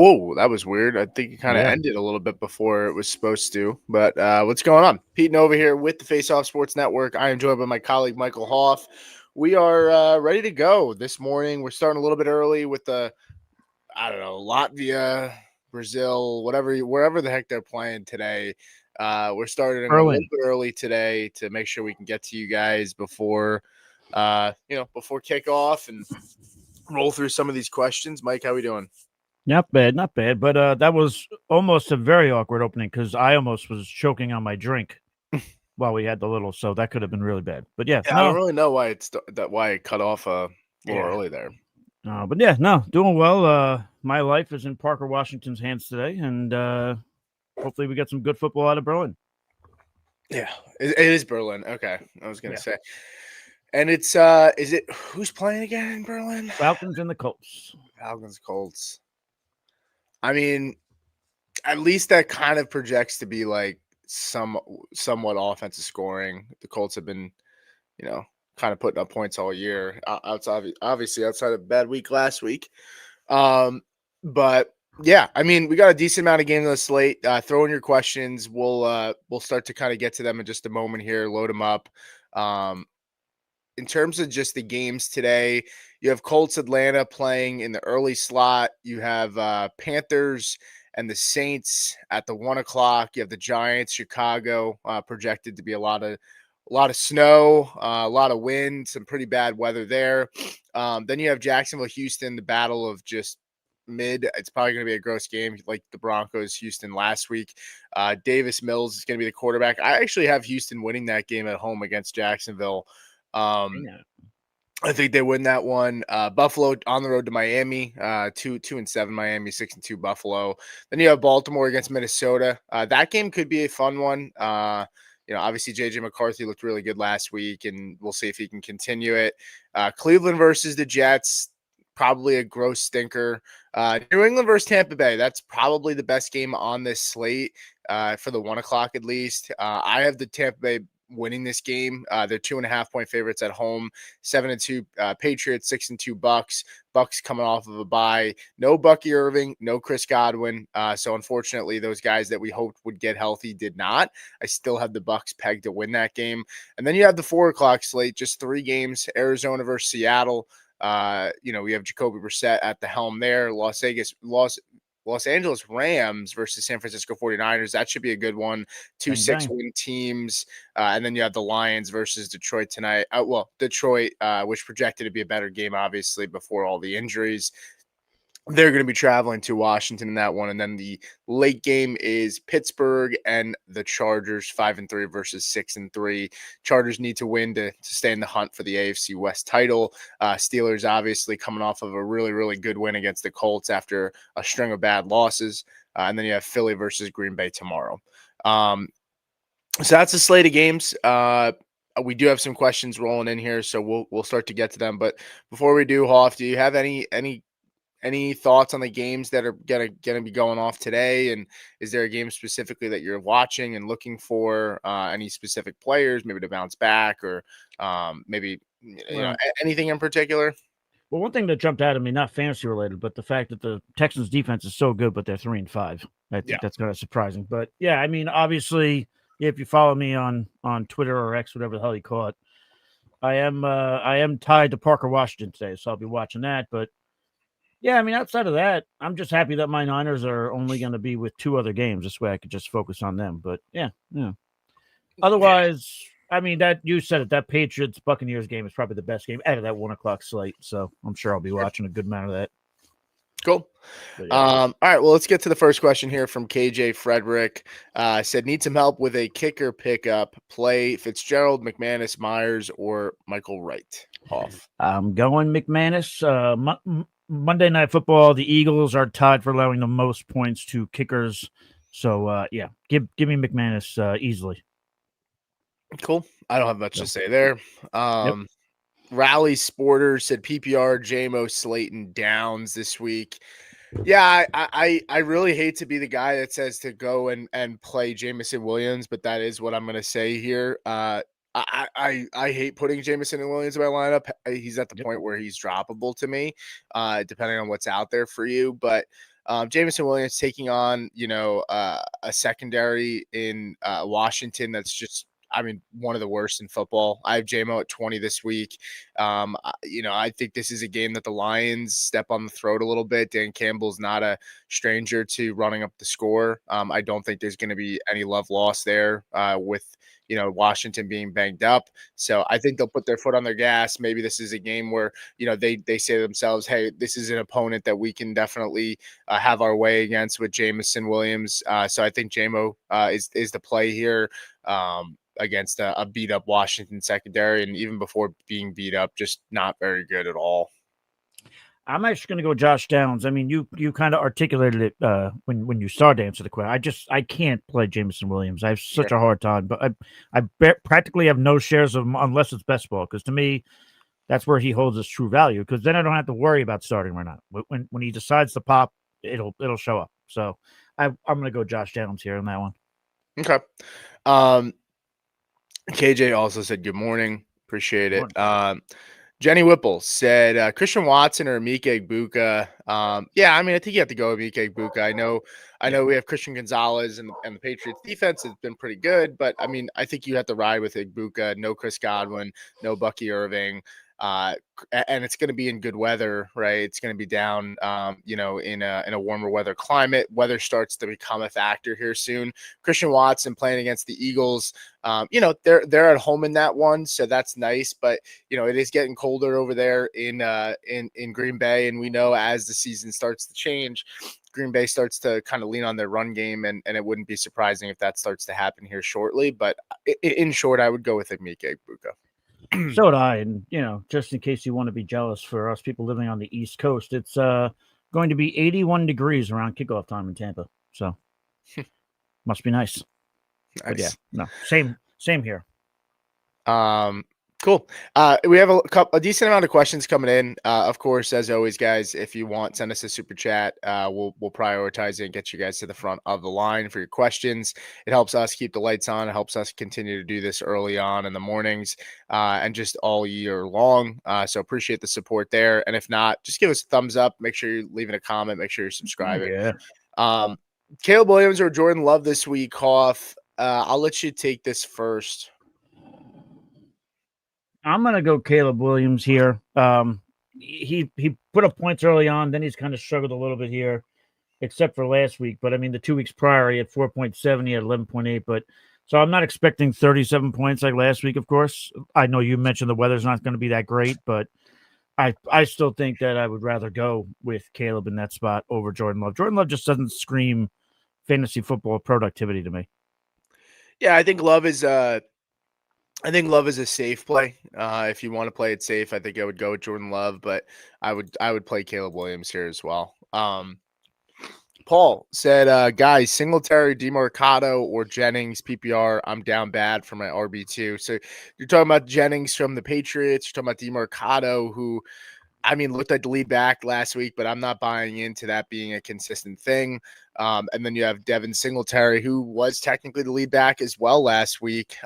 Whoa, that was weird. I think it kind of Yeah. ended a little bit before it was supposed to. But what's going on? Pete Nova here with the Face Off Sports Network. I am joined by my colleague Michael Hauff. We are ready to go this morning. We're starting a little bit early with the, I don't know, Latvia, Brazil, wherever the heck they're playing today. We're starting a little Berlin. bit early today to make sure we can get to you guys before, before kickoff and roll through some of these questions. Mike, how we doing? Not bad, not bad. But that was almost a very awkward opening because I almost was choking on my drink while we had the little, so that could have been really bad. But yeah, Yeah, I don't no, really know why it cut off a little yeah. early there. But yeah, no, doing well. My life is in Parker Washington's hands today, and hopefully we get some good football out of Berlin. Yeah, it is Berlin. Okay, I was gonna Yeah. say, and it's is it who's playing again in Berlin? Falcons and the Colts. Falcons, Colts. I mean, at least that kind of projects to be like somewhat offensive scoring. The Colts have been, kind of putting up points all year. Obviously outside of a bad week last week. But yeah, I mean, we got a decent amount of games on the slate. Throw in your questions. We'll start to kind of get to them in just a moment here. Load them up. In terms of just the games today, you have Colts Atlanta playing in the early slot. You have Panthers and the Saints at the 1:00. You have the Giants Chicago projected to be a lot of snow, a lot of wind, some pretty bad weather there. Then you have Jacksonville Houston, the battle of just mid. It's probably going to be a gross game like the Broncos Houston last week. Davis Mills is going to be the quarterback. I actually have Houston winning that game at home against Jacksonville. Yeah. I think they win that one. Buffalo on the road to Miami, 2-7 Miami, 6-2 Buffalo. Then you have Baltimore against Minnesota. That game could be a fun one. Obviously JJ McCarthy looked really good last week, and we'll see if he can continue it. Cleveland versus the Jets, probably a gross stinker. New England versus Tampa Bay. That's probably the best game on this slate for the 1:00 at least. I have the Tampa Bay winning this game. They're 2.5-point favorites at home. 7-2 Patriots, 6-2 Bucks. Bucks coming off of a bye. No Bucky Irving, no Chris Godwin. So unfortunately, those guys that we hoped would get healthy did not. I still have the Bucks pegged to win that game. And then you have the 4:00 slate, just 3 games: Arizona versus Seattle. We have Jacoby Brissett at the helm there. Los Angeles Rams versus San Francisco 49ers. That should be a good one. 2 6-win teams. And then you have the Lions versus Detroit tonight. Detroit, which projected to be a better game, obviously, before all the injuries. They're going to be traveling to Washington in that one. And then the late game is Pittsburgh and the Chargers, 5-3 versus 6-3. Chargers need to win to stay in the hunt for the AFC West title. Steelers obviously coming off of a really, really good win against the Colts after a string of bad losses. And then you have Philly versus Green Bay tomorrow. So that's a slate of games. We do have some questions rolling in here, so we'll start to get to them. But before we do, Hoff, do you have any thoughts on the games that are gonna be going off today? And is there a game specifically that you're watching and looking for any specific players, maybe to bounce back, or maybe anything in particular? Well, one thing that jumped out at me, not fantasy related, but the fact that the Texans defense is so good, but they're 3-5. I think that's kind of surprising. But yeah, I mean, obviously, if you follow me on Twitter or X, whatever the hell you call it, I am tied to Parker Washington today, so I'll be watching that. But yeah, I mean, outside of that, I'm just happy that my Niners are only going to be with 2 other games. This way I could just focus on them. But yeah. Otherwise, I mean, that you said it, that Patriots Buccaneers game is probably the best game out of that 1:00 slate. So I'm sure I'll be watching a good amount of that. Cool. Yeah. All right, well, let's get to the first question here from KJ Frederick. Said, need some help with a kicker pickup. Play Fitzgerald, McManus, Myers, or Michael Wright. Off. I'm going McManus. Monday Night Football, the Eagles are tied for allowing the most points to kickers. So, yeah, give me McManus easily. Cool. I don't have much to say there. Rally Sporter said PPR, JMO, Slayton, Downs this week. Yeah, I really hate to be the guy that says to go and play Jameson Williams, but that is what I'm going to say here. I hate putting Jameson and Williams in my lineup. He's at the point where he's droppable to me, depending on what's out there for you. But Jameson Williams taking on, a secondary in Washington that's just, I mean, one of the worst in football. I have JMO at 20 this week. I think this is a game that the Lions step on the throat a little bit. Dan Campbell's not a stranger to running up the score. I don't think there's going to be any love lost there with Washington being banged up. So I think they'll put their foot on their gas. Maybe this is a game where they say to themselves, "Hey, this is an opponent that we can definitely have our way against with Jameson Williams." So I think JMO is the play here. Against a beat up Washington secondary, and even before being beat up, just not very good at all. I'm actually going to go Josh Downs. I mean, you kind of articulated it when you started to answer the question. I can't play Jameson Williams. I have such a hard time, but I practically have no shares of him unless it's best ball, because to me, that's where he holds his true value. Because then I don't have to worry about starting or not. When he decides to pop, it'll show up. So I'm going to go Josh Downs here on that one. Okay. KJ also said good morning. Appreciate it. Jenny Whipple said Christian Watson or Mike Egbuka. Yeah, I mean, I think you have to go with Mike Egbuka. I know we have Christian Gonzalez and the Patriots defense has been pretty good, but I mean, I think you have to ride with Egbuka. No Chris Godwin, no Bucky Irving. And it's going to be in good weather, right? It's going to be down, in a warmer weather climate. Weather starts to become a factor here soon. Christian Watson playing against the Eagles. They're at home in that one, so that's nice. But it is getting colder over there in Green Bay, and we know as the season starts to change, Green Bay starts to kind of lean on their run game, and it wouldn't be surprising if that starts to happen here shortly. But in short, I would go with Emeka Egbuka. So would I, and just in case you want to be jealous for us people living on the East Coast, it's going to be 81 degrees around kickoff time in Tampa. So must be nice. But yeah, no, same here. Cool. We have a decent amount of questions coming in. Of course, as always, guys, if you want, send us a super chat. We'll prioritize it and get you guys to the front of the line for your questions. It helps us keep the lights on. It helps us continue to do this early on in the mornings and just all year long. So appreciate the support there. And if not, just give us a thumbs up. Make sure you're leaving a comment. Make sure you're subscribing. Yeah. Caleb Williams or Jordan Love this week, Hauff. I'll let you take this first. I'm gonna go Caleb Williams here. He put up points early on, then he's kind of struggled a little bit here, except for last week. But I mean, the 2 weeks prior, he had 4.7, he had 11.8. But so I'm not expecting 37 points like last week. Of course, I know you mentioned the weather's not going to be that great, but I still think that I would rather go with Caleb in that spot over Jordan Love. Jordan Love just doesn't scream fantasy football productivity to me. Yeah, I think Love is a safe play. If you want to play it safe, I think I would go with Jordan Love, but I would play Caleb Williams here as well. Paul said, guys, Singletary, DeMarcado, or Jennings PPR. I'm down bad for my RB2. So you're talking about Jennings from the Patriots. You're talking about DeMarcado, who, I mean, looked like the lead back last week, but I'm not buying into that being a consistent thing. And then you have Devin Singletary, who was technically the lead back as well last week.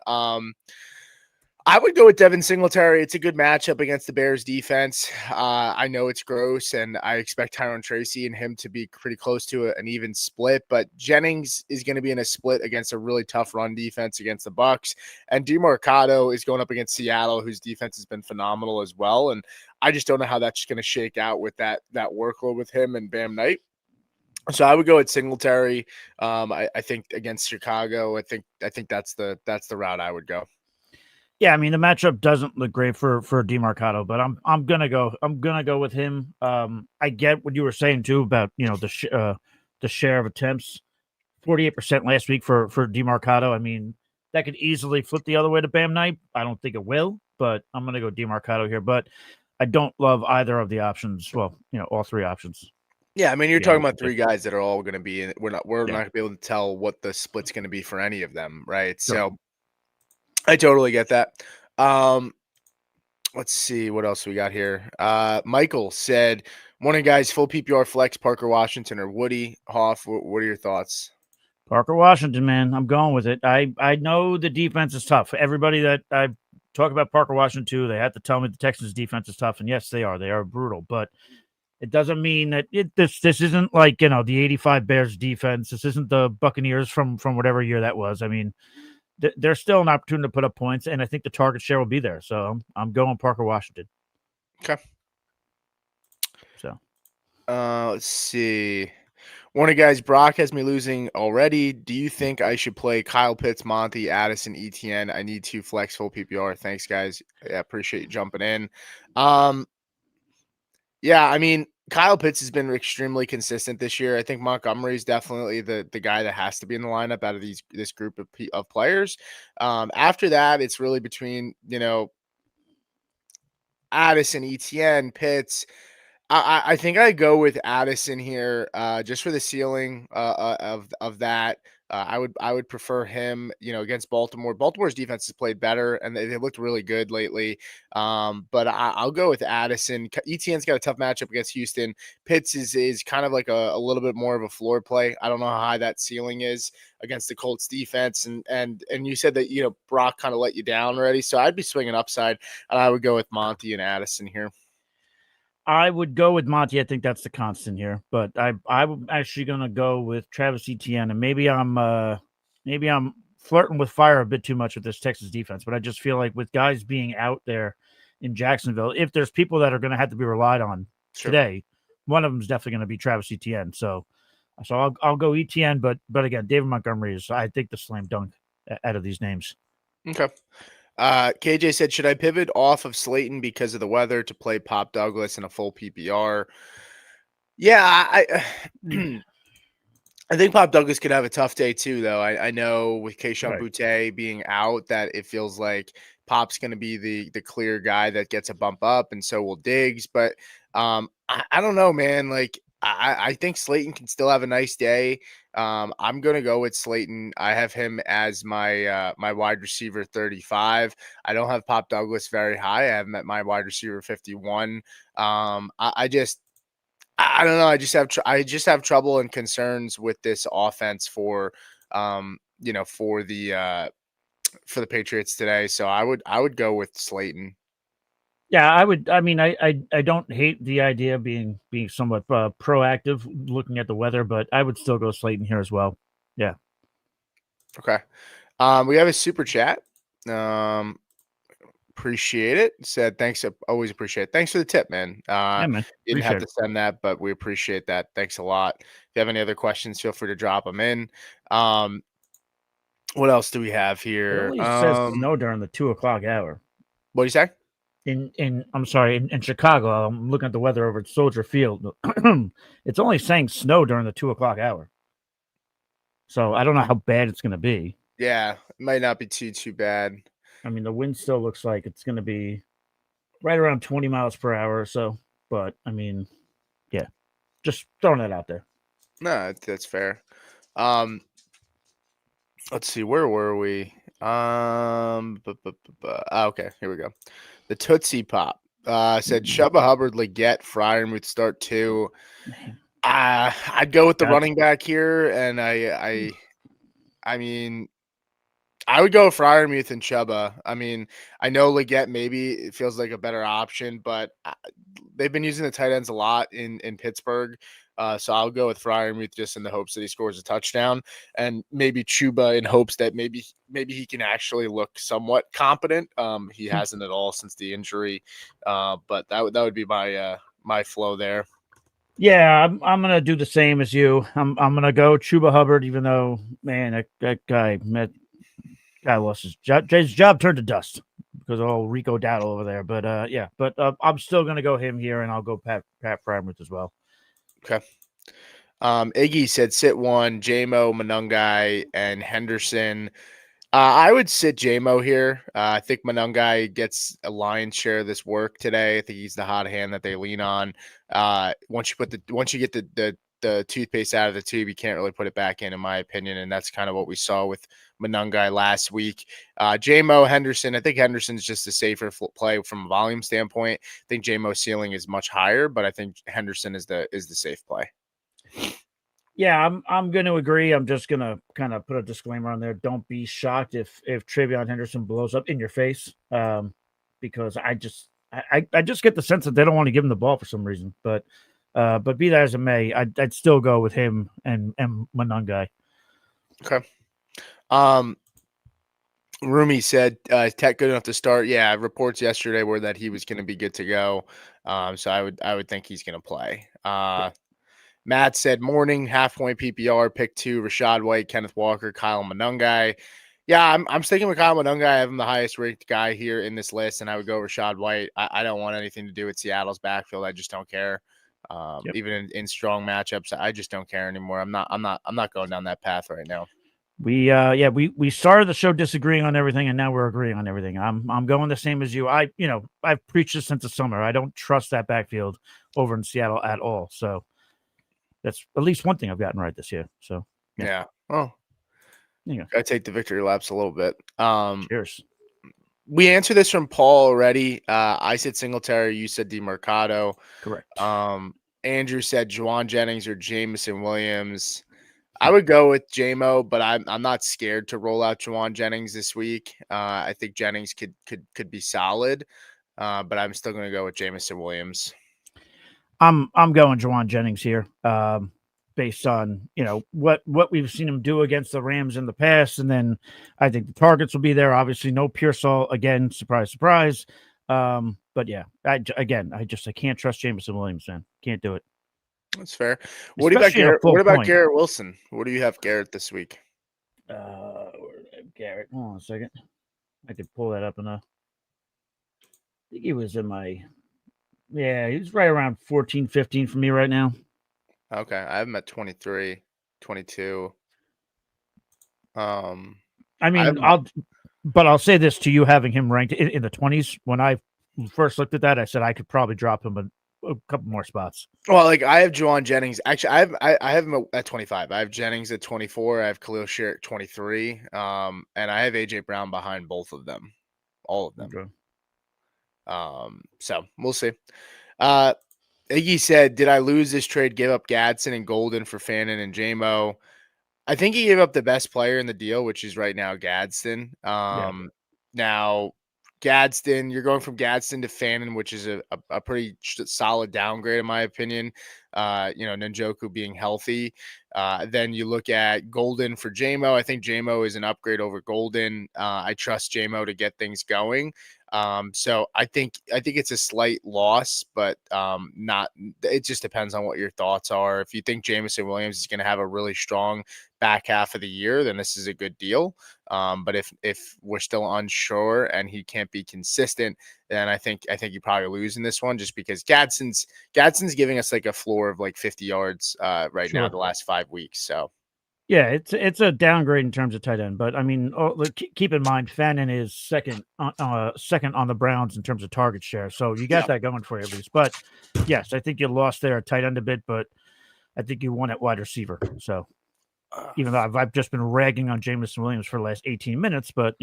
I would go with Devin Singletary. It's a good matchup against the Bears defense. I know it's gross, and I expect Tyrone Tracy and him to be pretty close to an even split, but Jennings is going to be in a split against a really tough run defense against the Bucs, and DeMarcado is going up against Seattle, whose defense has been phenomenal as well, and I just don't know how that's going to shake out with that workload with him and Bam Knight. So I would go with Singletary. I think against Chicago, I think that's the route I would go. Yeah, I mean the matchup doesn't look great for DeMarcado, but I'm gonna go with him. I get what you were saying too about the share of attempts, 48% last week for DeMarcado. I mean that could easily flip the other way to Bam Knight. I don't think it will, but I'm gonna go DeMarcado here. But I don't love either of the options. Well, all three options. Yeah, I mean you're talking about three guys that are all going to be in. We're not going to be able to tell what the split's going to be for any of them, right? Sure. So I totally get that. Let's see what else we got here. Michael said, "Morning, guys. Full PPR flex, Parker Washington or Woody Hauff. What are your thoughts?" Parker Washington, man. I'm going with it. I know the defense is tough. Everybody that I talk about Parker Washington too, they have to tell me the Texans defense is tough, and yes, they are. They are brutal, but It doesn't mean that this isn't like, the 85 Bears defense. This isn't the Buccaneers from whatever year that was. I mean, there's still an opportunity to put up points, and I think the target share will be there. So I'm going Parker Washington. Okay. So let's see. One of guys, Brock has me losing already. Do you think I should play Kyle Pitts, Monty, Addison, ETN? I need to flex full PPR. Thanks, guys. Yeah, appreciate you jumping in. Yeah, I mean, Kyle Pitts has been extremely consistent this year. I think Montgomery is definitely the guy that has to be in the lineup out of this group of players. After that, it's really between Addison, ETN, Pitts. I think I go with Addison here, just for the ceiling of that. I would prefer him, against Baltimore. Baltimore's defense has played better, and they looked really good lately. But I'll go with Addison. ETN's got a tough matchup against Houston. Pitts is kind of like a little bit more of a floor play. I don't know how high that ceiling is against the Colts defense, and you said that Brock kind of let you down already, so I'd be swinging upside, and I would go with Monty and Addison here. I would go with Monty. I think that's the constant here, but I'm actually going to go with Travis Etienne, and maybe I'm flirting with fire a bit too much with this Texas defense, but I just feel like with guys being out there in Jacksonville, if there's people that are going to have to be relied on today, one of them is definitely going to be Travis Etienne. So I'll go Etienne, but again, David Montgomery is, I think, the slam dunk out of these names. Okay. KJ said, should I pivot off of Slayton because of the weather to play Pop Douglas in a full PPR? Yeah, I think Pop Douglas could have a tough day too, though. I know with Keishon Boutte being out that it feels like Pop's going to be the clear guy that gets a bump up, and so will Diggs. But I don't know, man. Like I think Slayton can still have a nice day. I'm going to go with Slayton. I have him as my my wide receiver 35. I don't have Pop Douglas very high. I have him at my wide receiver 51. I don't know. I just have trouble and concerns with this offense for for the Patriots today. So I would go with Slayton. Yeah, I would. I mean, I don't hate the idea of being somewhat proactive, looking at the weather, but I would still go Slayton here as well. Yeah. Okay. We have a super chat. Appreciate it. Said thanks. Always appreciate it. Thanks for the tip, man. Yeah, man. You didn't have to send that, but we appreciate that. Thanks a lot. If you have any other questions, feel free to drop them in. What else do we have It here? only says snow during the 2:00 hour. What do you say? I'm sorry, in Chicago, I'm looking at the weather over at Soldier Field. It's only saying snow during the 2:00 hour. So I don't know how bad it's going to be. Yeah, it might not be too bad. I mean, the wind still looks like it's going to be right around 20 miles per hour or so. But I mean, yeah, just throwing that out there. No, that's fair. Let's see, where were we? Okay, here we go. The Tootsie Pop said Shubba Hubbard, Leggett, Fryermuth start 2. I'd go with the running back here, and I mean, I would go Fryermuth and Chuba. I mean, I know Leggett maybe it feels like a better option, but they've been using the tight ends a lot in Pittsburgh. So I'll go with Fryermuth just in the hopes that he scores a touchdown, and maybe Chuba in hopes that maybe he can actually look somewhat competent. He hasn't at all since the injury, but that would be my my flow there. Yeah, I'm gonna do the same as you. I'm gonna go Chuba Hubbard, even though, man, that guy lost his job. His job turned to dust because of all Rico Dowdle over there. But yeah, but I'm still gonna go him here, and I'll go Pat Fryermuth as well. Okay. Iggy said sit 1, JMO, Monungai, and Henderson. I would sit JMO here. I think Monungai gets a lion's share of this work today. I think he's the hot hand that they lean on. Once you get the toothpaste out of the tube, you can't really put it back in my opinion. And that's kind of what we saw with Monungai last week. JMO, Henderson. I think Henderson's just a safer play from a volume standpoint. I think JMO's ceiling is much higher, but I think Henderson is the safe play. Yeah, I'm going to agree. I'm just going to kind of put a disclaimer on there. Don't be shocked if Travion Henderson blows up in your face, because I just get the sense that they don't want to give him the ball for some reason. But But be that as it may, I'd still go with him and Monangai. Okay. Rumi said Tech good enough to start. Yeah, reports yesterday were that he was going to be good to go. So I would think he's going to play. Matt said morning half point PPR pick 2 Rashad White, Kenneth Walker, Kyle Monangai. Yeah, I'm sticking with Kyle Monangai. I have him the highest ranked guy here in this list, and I would go Rashad White. I don't want anything to do with Seattle's backfield. I just don't care. Even in strong matchups, I just don't care anymore. I'm not going down that path right now. We started the show disagreeing on everything, and now we're agreeing on everything. I'm going the same as you. I've preached this since the summer. I don't trust that backfield over in Seattle at all. So that's at least one thing I've gotten right this year. So yeah. Oh, yeah. I take the victory laps a little bit. Cheers. We answered this from Paul already. I said Singletary. You said DeMarcado. Correct. Andrew said Juwan Jennings or Jameson Williams. I would go with JMO, but I'm not scared to roll out Juwan Jennings this week. I think Jennings could be solid, but I'm still going to go with Jameson Williams. I'm going Juwan Jennings here, based on what we've seen him do against the Rams in the past, and then I think the targets will be there. Obviously, no Pearsall again. Surprise, surprise. But yeah, I can't trust Jameson Williams, man. Can't do it. That's fair. What about Garrett? What about Garrett Wilson? What do you have Garrett this week? Garrett. Hold on a second. I could pull that up enough. I think he was in my. Yeah, he's right around 14, 15 for me right now. Okay, I have him at 23, 22. I mean, I'll say this to you, having him ranked in the 20s. When I first looked at that, I said I could probably drop him a couple more spots. Well, like I have Juwan Jennings. Actually, I have him at 25. I have Jennings at 24. I have Khalil Shear at 23. And I have AJ Brown behind both of them, all of them. Okay. So we'll see. Iggy said, "Did I lose this trade? Give up Gadsden and Golden for Fannin and JMO." I think he gave up the best player in the deal, which is right now Gadsden. Now Gadsden, you're going from Gadsden to Fannin, which is a pretty solid downgrade in my opinion. Njoku being healthy. Then you look at Golden for JMO. I think JMO is an upgrade over Golden. I trust JMO to get things going. So I think it's a slight loss, but not. It just depends on what your thoughts are. If you think Jameson Williams is going to have a really strong back half of the year, then this is a good deal. But if we're still unsure and he can't be consistent, then I think you probably lose in this one, just because Gadsden's giving us like a floor of like 50 yards right now the last 5 weeks. So. Yeah, it's a downgrade in terms of tight end, but I mean, keep in mind, Fannin is second on the Browns in terms of target share, so you got that going for you at least. But yes, I think you lost there at tight end a bit, but I think you won at wide receiver. So even though I've just been ragging on Jameson Williams for the last 18 minutes, but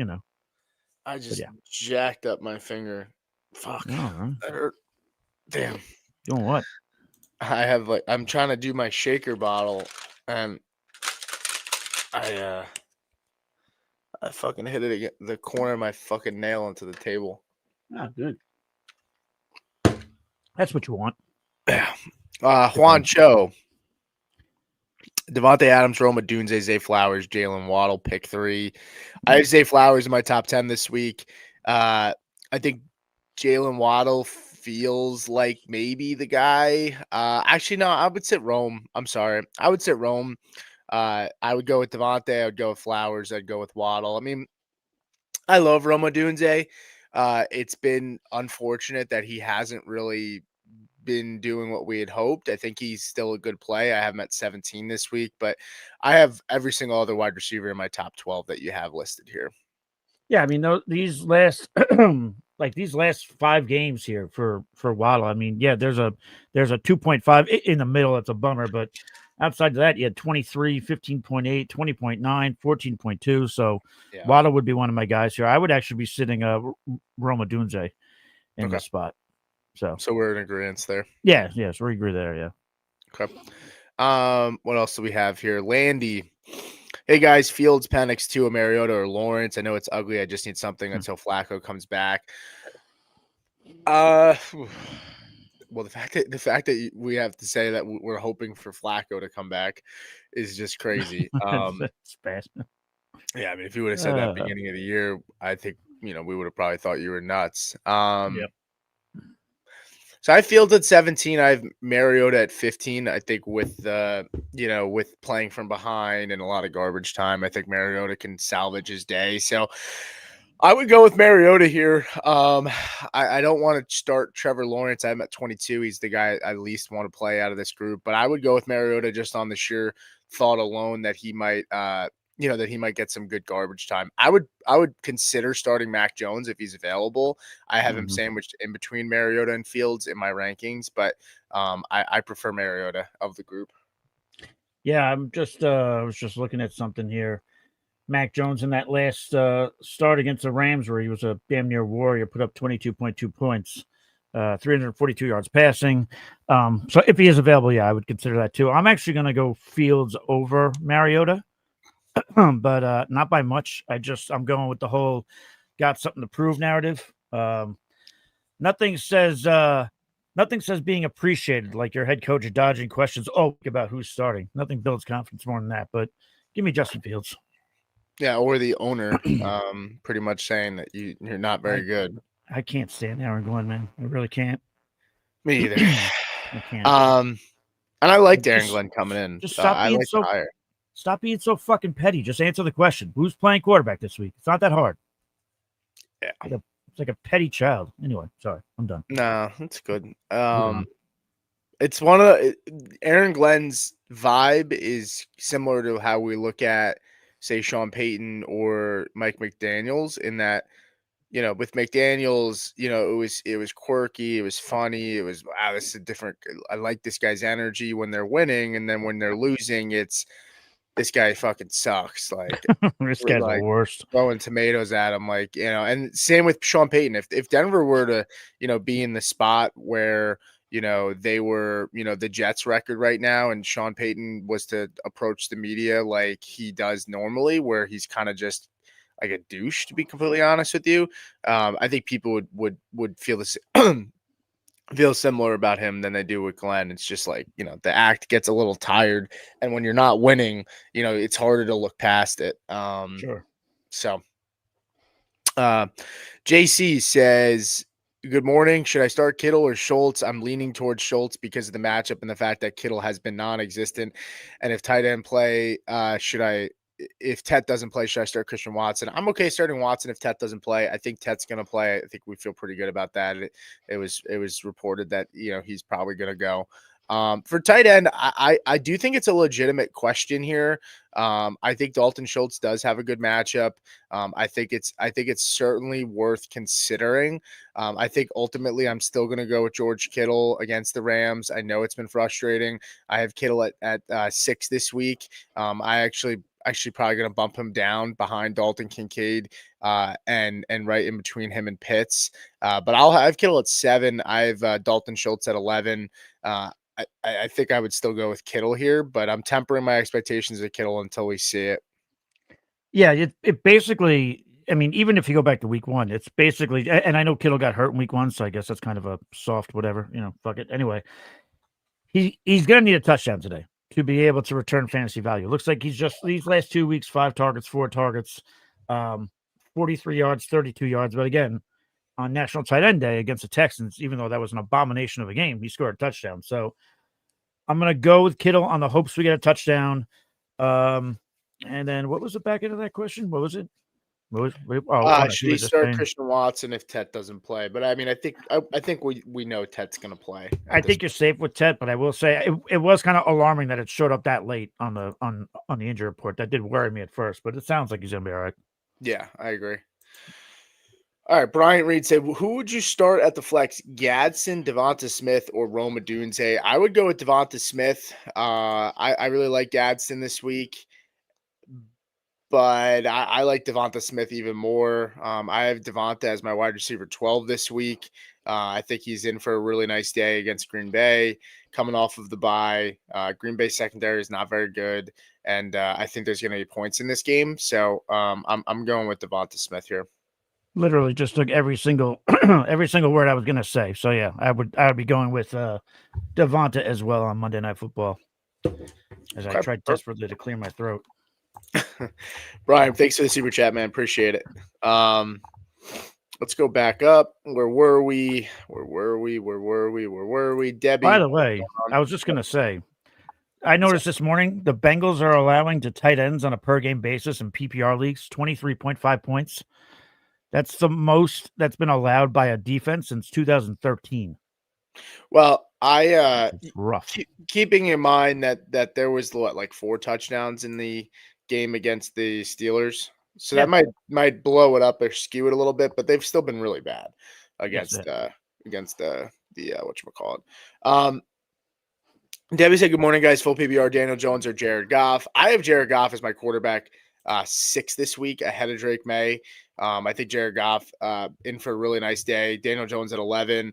I just jacked up my finger. Fuck, that hurt. Damn. Doing what? I'm trying to do my shaker bottle, and I fucking hit it again, the corner of my fucking nail into the table. Ah, good. That's what you want. Yeah. Juan Cho, Devontae Adams, Roma Dunze, Zay Flowers, Jalen Waddle, pick 3. I have Zay Flowers in my top 10 this week. I think Jalen Waddle feels like maybe the guy. Actually, no, I would sit Rome. I'm sorry. I would sit Rome. I would go with Devontae. I would go with Flowers. I'd go with Waddle. I mean, I love Roma Dunze. It's been unfortunate that he hasn't really been doing what we had hoped. I think he's still a good play. I have him at 17 this week, but I have every single other wide receiver in my top 12 that you have listed here. Yeah, I mean, these last these last 5 games here for Waddle. I mean, yeah, there's a 2.5 in the middle. That's a bummer, but outside of that, you had 23, 15.8, 20.9, 14.2. So Waddle would be one of my guys here. I would actually be sitting Roma Dunze in this spot. So we're in agreement there. Yes, we agree there. Yeah. Okay. What else do we have here? Landy. Hey guys, Fields, Penix, Tua, Mariota, or Lawrence. I know it's ugly. I just need something until Flacco comes back. Well, the fact that we have to say that we're hoping for Flacco to come back is just crazy. It's bad. Yeah, I mean, if you would have said that Uh, beginning of the year, I think we would have probably thought you were nuts. yep. So I fielded 17. I have Mariota at 15. I think with playing from behind and a lot of garbage time, I think Mariota can salvage his day. So I would go with Mariota here. I don't want to start Trevor Lawrence. I'm at 22. He's the guy I least want to play out of this group, but I would go with Mariota just on the sheer thought alone that he might that he might get some good garbage time. I would consider starting Mac Jones if he's available. I have him Mhm. sandwiched in between Mariota and Fields in my rankings, but I prefer Mariota of the group. Yeah, I was just looking at something here. Mac Jones in that last start against the Rams, where he was a damn near warrior, put up 22.2 points, 342 yards passing. So if he is available, yeah, I would consider that too. I'm actually going to go Fields over Mariota, but not by much. I'm going with the whole got something to prove narrative. Nothing says nothing says being appreciated like your head coach dodging questions about who's starting. Nothing builds confidence more than that. But give me Justin Fields. Yeah, or the owner, pretty much saying that you're not I very good. I can't stand Aaron Glenn, man. I really can't. Me either. I can't. And I liked Aaron Just Glenn coming in. just I like the hire. stop being so fucking petty. Just answer the question. Who's playing quarterback this week? It's not that hard. Yeah. It's like a petty child. Anyway, sorry, I'm done. No, that's good. Moving on. It's one of Aaron Glenn's vibe is similar to how we look at, say, Sean Payton or Mike McDaniels in that, with McDaniels, it was quirky, it was funny, it was wow, this is a different. I like this guy's energy when they're winning, and then when they're losing, it's this guy fucking sucks. Like This we're guy's the like worst. throwing tomatoes at him, like and same with Sean Payton. If Denver were to be in the spot where they were the Jets record right now, and Sean Payton was to approach the media like he does normally, where he's kind of just like a douche, to be completely honest with you. I think people would feel this feel similar about him than they do with Glenn. It's just like, the act gets a little tired. And when you're not winning, it's harder to look past it. Sure. So uh, JC says, good morning. Should I start Kittle or Schultz? I'm leaning towards Schultz because of the matchup and the fact that Kittle has been non-existent. And if tight end play, if Tet doesn't play, should I start Christian Watson? I'm okay starting Watson if Tet doesn't play. I think Tet's going to play. I think we feel pretty good about that. It was reported that he's probably going to go. For tight end, I do think it's a legitimate question here. I think Dalton Schultz does have a good matchup. I think it's certainly worth considering. I think ultimately I'm still going to go with George Kittle against the Rams. I know it's been frustrating. I have Kittle at 6 this week. I actually probably going to bump him down behind Dalton Kincaid and right in between him and Pitts. But I have Kittle at 7. I have Dalton Schultz at 11. I think I would still go with Kittle here, but I'm tempering my expectations of Kittle until we see it. Yeah, it basically, I mean, even if you go back to week one, it's basically, and I know Kittle got hurt in week one, so I guess that's kind of a soft whatever, fuck it. Anyway, he's going to need a touchdown today to be able to return fantasy value. Looks like he's just these last 2 weeks, 5 targets, 4 targets, 43 yards, 32 yards. But again, on National Tight End Day against the Texans, even though that was an abomination of a game, he scored a touchdown. So I'm going to go with Kittle on the hopes we get a touchdown. And then what was the back end of that question? What was it? Should he start Christian Watson if Tet doesn't play? But I mean, I think we know Tet's going to play. I think you're safe with Tet, but I will say it was kind of alarming that it showed up that late on the injury report. That did worry me at first, but it sounds like he's going to be all right. Yeah, I agree. All right, Brian Reed said, who would you start at the flex? Gadsden, Devonta Smith, or Roma Dunze? I would go with Devonta Smith. I really like Gadsden this week, but I like Devonta Smith even more. I have Devonta as my wide receiver 12 this week. I think he's in for a really nice day against Green Bay, coming off of the bye. Green Bay secondary is not very good, and I think there's going to be points in this game. So I'm going with Devonta Smith here. Literally just took every single every single word I was gonna say. So yeah, I would be going with Devonta as well on Monday Night Football, as I Okay, tried desperately to clear my throat. Brian, thanks for the super chat, man. Appreciate it. Let's go back up. Where were we? Debbie. By the way, I was just gonna say, I noticed this morning the Bengals are allowing to tight ends on a per game basis in PPR leagues 23.5 points. That's the most that's been allowed by a defense since 2013. Well, I It's rough. keeping in mind that there was like 4 touchdowns in the game against the Steelers. So that might blow it up or skew it a little bit, but they've still been really bad against the whatchamacallit. Debbie said, "Good morning, guys. Full PBR, Daniel Jones or Jared Goff. I have Jared Goff as my quarterback 6 this week ahead of Drake May. I think Jared Goff in for a really nice day. Daniel Jones at 11.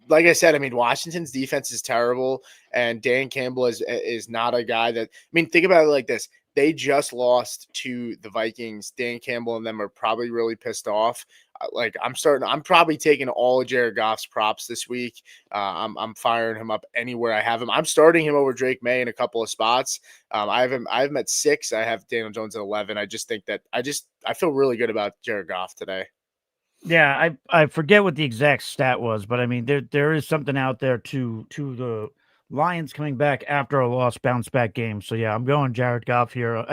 Like I said, I mean, Washington's defense is terrible, and Dan Campbell is not a guy that. I mean, think about it like this: they just lost to the Vikings. Dan Campbell and them are probably really pissed off. I'm probably taking all of Jared Goff's props this week. I'm firing him up anywhere I have him. I'm starting him over Drake May in a couple of spots. I have him at 6. I have Daniel Jones at 11. I just think that I feel really good about Jared Goff today. Yeah, I forget what the exact stat was, but I mean there is something out there to the Lions coming back after a lost bounce back game. So yeah, I'm going Jared Goff here.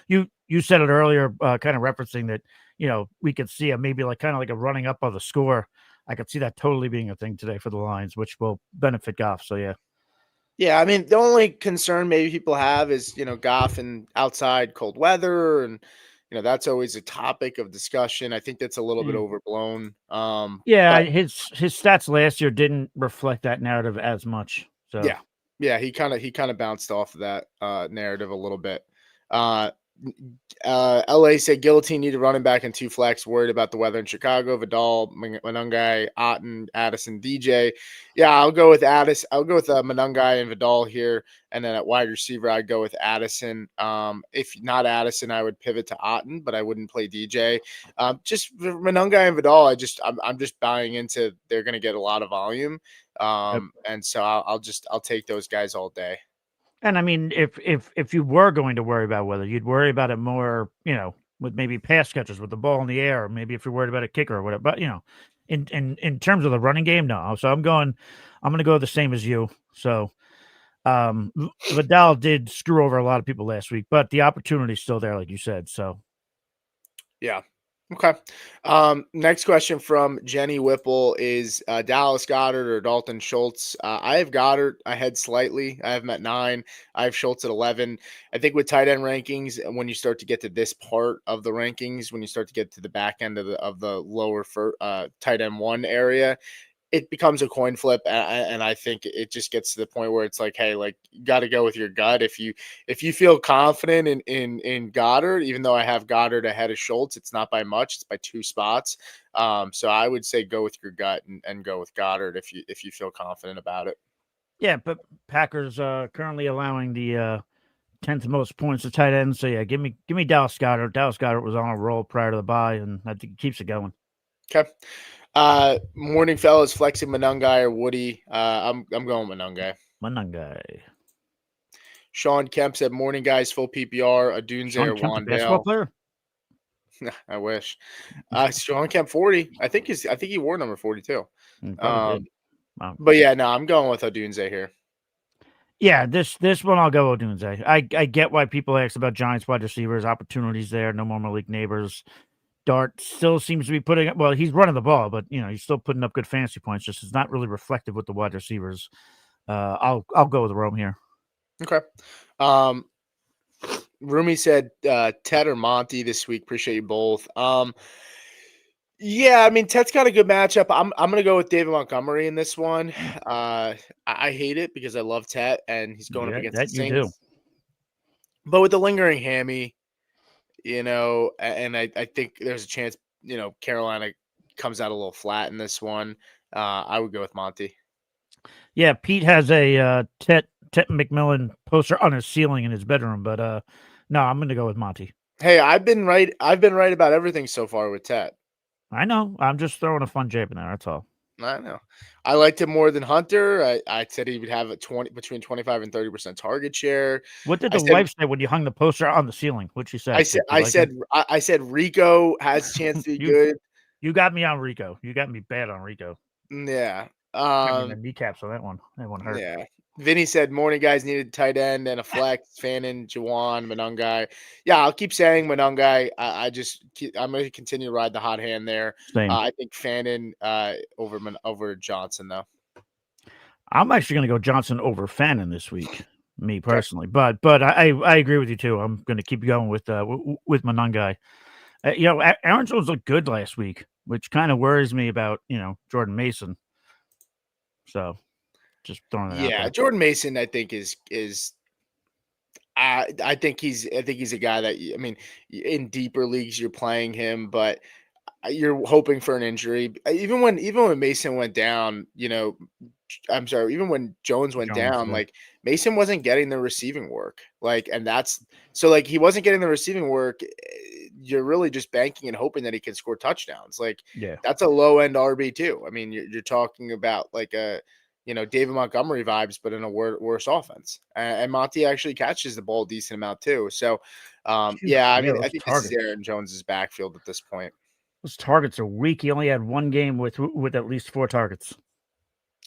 You said it earlier, kind of referencing that we could see maybe like kind of like a running up of the score. I could see that totally being a thing today for the Lions, which will benefit Goff. So yeah. Yeah, I mean the only concern maybe people have is Goff and outside cold weather, and that's always a topic of discussion. I think that's a little bit overblown. Yeah, his stats last year didn't reflect that narrative as much. So yeah, he kind of bounced off of that narrative a little bit. LA said Guillotine needed running back and 2 flex. Worried about the weather in Chicago. Vidal, Manungai, Otten, Addison, DJ. Yeah, I'll go with Addis. I'll go with Manungai and Vidal here, and then at wide receiver, I'd go with Addison. If not Addison, I would pivot to Otten, but I wouldn't play DJ. Just Manungai and Vidal. I'm just buying into they're going to get a lot of volume, and so I'll take those guys all day. And I mean, if you were going to worry about weather, you'd worry about it more, with maybe pass catchers with the ball in the air, or maybe if you're worried about a kicker or whatever. But in terms of the running game, no. So I'm going to go the same as you. So Vidal did screw over a lot of people last week, but the opportunity's still there, like you said. So yeah. Okay. Next question from Jenny Whipple is Dallas Goedert or Dalton Schultz. I have Goddard ahead slightly. I have him at 9. I have Schultz at 11. I think with tight end rankings, when you start to get to this part of the rankings, when you start to get to the back end of the lower tight end 1 area, it becomes a coin flip, and I think it just gets to the point where it's like, hey, like you got to go with your gut. If you feel confident in Goddard, even though I have Goddard ahead of Schultz, it's not by much; it's by 2 spots. So I would say go with your gut and go with Goddard if you feel confident about it. Yeah, but Packers currently allowing the 10th most points to tight ends. So yeah, give me Dallas Goedert. Dallas Goedert was on a roll prior to the bye, and I think it keeps it going. Okay. Morning fellas, flexing Manungai or Woody. I'm going Manungai. Sean Kemp said, "Morning guys, full PPR. Adunze or Wandale." Basketball player. I wish. Sean Kemp 40. I think he wore number 42. Wow. But yeah, no, I'm going with Adunze here. Yeah, this one I'll go Odunze. I get why people ask about Giants wide receivers, opportunities there, no more Malik Neighbors. Dart still seems to be putting up, well, he's running the ball, but he's still putting up good fantasy points. Just it's not really reflective with the wide receivers. I'll go with Rome here. Okay. Rumi said Ted or Monty this week. Appreciate you both. Yeah, I mean Ted's got a good matchup. I'm gonna go with David Montgomery in this one. I hate it because I love Ted and he's going up against the Saints. You do. But with the lingering hammy, and I think there's a chance, Carolina comes out a little flat in this one. I would go with Monty. Yeah, Pete has a Ted McMillan poster on his ceiling in his bedroom, but no, I'm going to go with Monty. Hey, I've been right about everything so far with Ted. I know. I'm just throwing a fun jab in there. That's all. I know. I liked him more than Hunter. I said he would have a between 25 and 30% target share. What did I the said wife say when you hung the poster on the ceiling? What'd she say? I said Did you I like him? said I said Rico has a chance to be You good. you got me on Rico. You got me bad on Rico. Yeah. Got me in the kneecaps on that one. That one hurt. Yeah. Vinny said morning guys needed a tight end and a flex. Fannin, Jawan, Monungai. Yeah, I'll keep saying Monungai. I'm going to continue to ride the hot hand there. Same. I think Fannin over Johnson though. I'm actually going to go Johnson over Fannin this week, me Okay. personally. But I agree with you too. I'm going to keep going with Monungai. Aaron Jones looked good last week, which kind of worries me about Jordan Mason. So just throwing it out Yeah, there. Jordan Mason, I think is I think he's a guy that I mean, in deeper leagues you're playing him, but you're hoping for an injury. Even when Mason went down, I'm sorry, even when Jones went down, Yeah. like Mason wasn't getting the receiving work. Like, and that's so like he wasn't getting the receiving work. You're really just banking and hoping that he can score touchdowns. Like, Yeah. that's a low end RB too. I mean, you're talking about like David Montgomery vibes, but in a worse offense. And Monty actually catches the ball a decent amount too. So, yeah, I mean, I Those think this is targets. Aaron Jones's backfield at this point. Those targets are weak. He only had one game with at least 4 targets.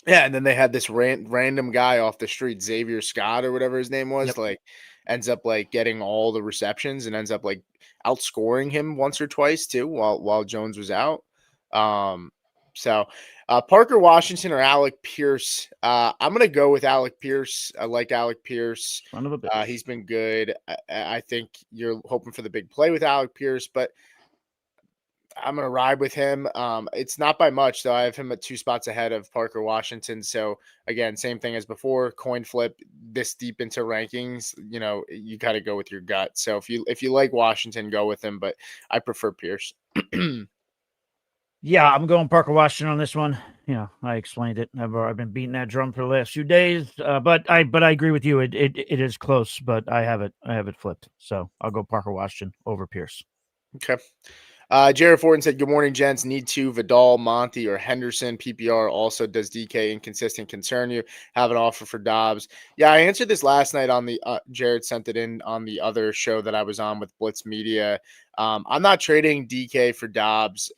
Yeah, and then they had this random guy off the street, Xavier Scott or whatever his name was, Yep. like ends up like getting all the receptions and ends up like outscoring him once or twice too while Jones was out. Um, so Parker Washington or Alec Pierce. I'm gonna go with Alec Pierce. I like Alec Pierce. Son of a bitch. He's been good. I think you're hoping for the big play with Alec Pierce, but I'm gonna ride with him. It's not by much though. I have him at 2 spots ahead of Parker Washington. So again, same thing as before. Coin flip this deep into rankings. You got to go with your gut. So if you like Washington, go with him. But I prefer Pierce. Yeah, I'm going Parker Washington on this one. I explained it. I've been beating that drum for the last few days. But I agree with you. It is close, but I have it flipped. So I'll go Parker Washington over Pierce. Okay. Jared Forden said, "Good morning, gents. Need to Vidal, Monty, or Henderson. PPR also does DK inconsistent concern you? Have an offer for Dobbs." Yeah, I answered this last night on the. Jared sent it in on the other show that I was on with Blitz Media. I'm not trading DK for Dobbs.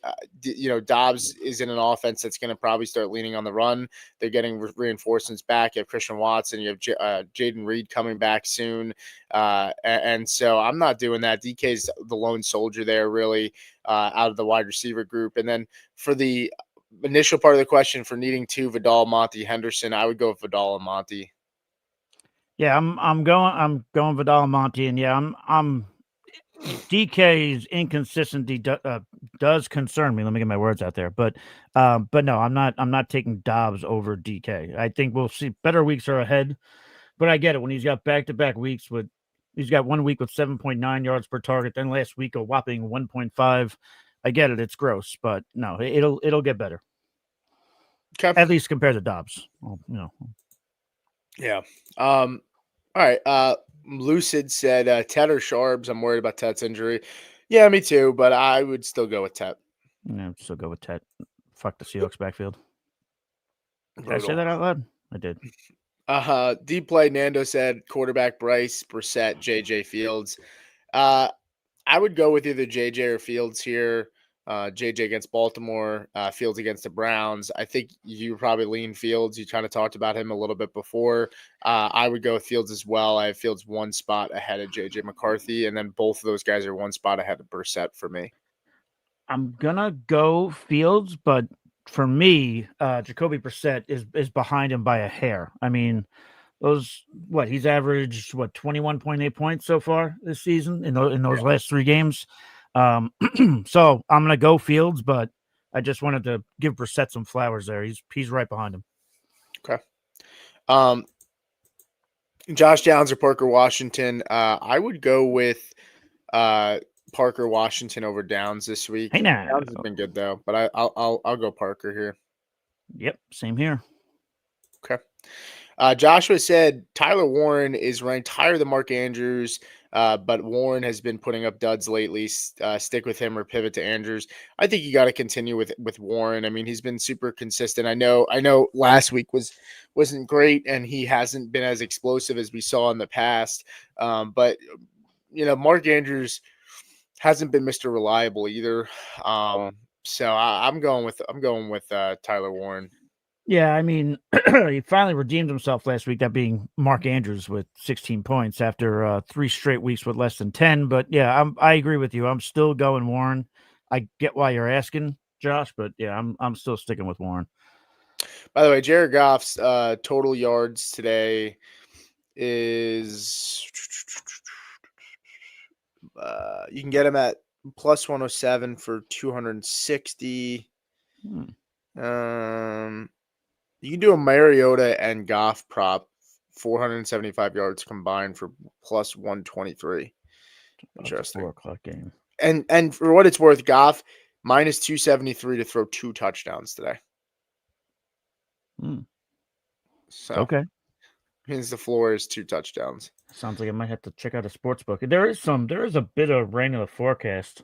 Dobbs is in an offense that's going to probably start leaning on the run. They're getting reinforcements back. You have Christian Watson. You have Jaden Reed coming back soon. And so I'm not doing that. DK's the lone soldier there, really, out of the wide receiver group. And then for the initial part of the question, for needing 2, Vidal, Monty, Henderson, I would go with Vidal and Monty. Yeah, I'm going Vidal and Monty, and yeah, I'm DK's inconsistency does concern me. Let me get my words out there, but no, I'm not taking Dobbs over DK. I think we'll see better weeks are ahead, but I get it when he's got back-to-back weeks with. He's got 1 week with 7.9 yards per target, then last week a whopping 1.5. I get it; it's gross, but no, it'll get better. Okay, At least compared to Dobbs. Yeah. All right. Lucid said Ted or Sharps. I'm worried about Ted's injury. Yeah, me too, but I would still go with Ted. Yeah, still go with Ted. Fuck the Seahawks backfield. Did I say Brutal. that out loud? I did. Deep play. Nando said quarterback Bryce, Brissett, JJ Fields. I would go with either JJ or Fields here. JJ against Baltimore, Fields against the Browns. I think you probably lean Fields. You kind of talked about him a little bit before. I would go with Fields as well. I have Fields 1 spot ahead of JJ McCarthy, and then both of those guys are 1 spot ahead of Brissett for me. I'm gonna go Fields, but for me, Jacoby Brissett is behind him by a hair. I mean, he's averaged 21.8 points so far this season in those last 3 games. So I'm gonna go Fields, but I just wanted to give Brissett some flowers there. He's right behind him. Okay. Josh Downs or Parker Washington. I would go with Parker Washington over Downs this week. Hey now. Downs has been good though, but I'll go Parker here. Yep, same here. Okay. Joshua said Tyler Warren is ranked higher than Mark Andrews, but Warren has been putting up duds lately. Stick with him or pivot to Andrews. I think you got to continue with Warren. I mean, he's been super consistent. I know. Last week wasn't great, and he hasn't been as explosive as we saw in the past. But Mark Andrews hasn't been Mr. Reliable either. So I'm going with Tyler Warren. Yeah, I mean, he finally redeemed himself last week, that being Mark Andrews with 16 points after 3 straight weeks with less than 10. But yeah, I agree with you. I'm still going Warren. I get why you're asking, Josh, but yeah, I'm still sticking with Warren. By the way, Jared Goff's total yards today is you can get him at plus 107 for 260. You can do a Mariota and Goff prop, 475 yards combined for plus 123. Interesting. 4:00 game. And for what it's worth, Goff minus 273 to throw 2 touchdowns today. So okay, means the floor is 2 touchdowns. Sounds like I might have to check out a sports book. There is a bit of rain in the forecast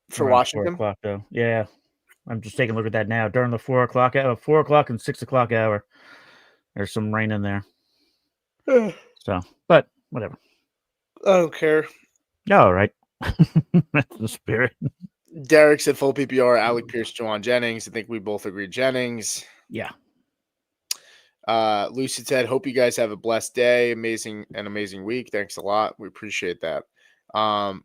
For around Washington? 4:00 though. Yeah, I'm just taking a look at that now. During the 4:00 hour, 4:00 and 6:00 hour, there's some rain in there. So, but whatever. I don't care. All right. That's the spirit. Derek said full PPR, Alec Pierce, Jawan Jennings. I think we both agree Jennings. Yeah. Lucy said, hope you guys have a blessed day. Amazing week. Thanks a lot. We appreciate that.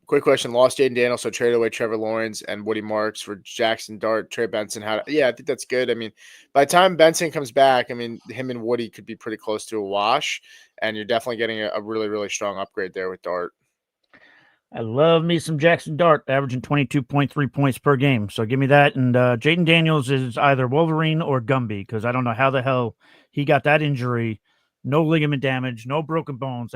Quick question. Lost Jaden Daniel, so trade away Trevor Lawrence and Woody Marks for Jackson Dart, Trey Benson. I think that's good. I mean, by the time Benson comes back, I mean, him and Woody could be pretty close to a wash, and you're definitely getting a really, really strong upgrade there with Dart. I love me some Jackson Dart, averaging 22.3 points per game. So give me that. And Jaden Daniels is either Wolverine or Gumby, because I don't know how the hell he got that injury. No ligament damage, no broken bones.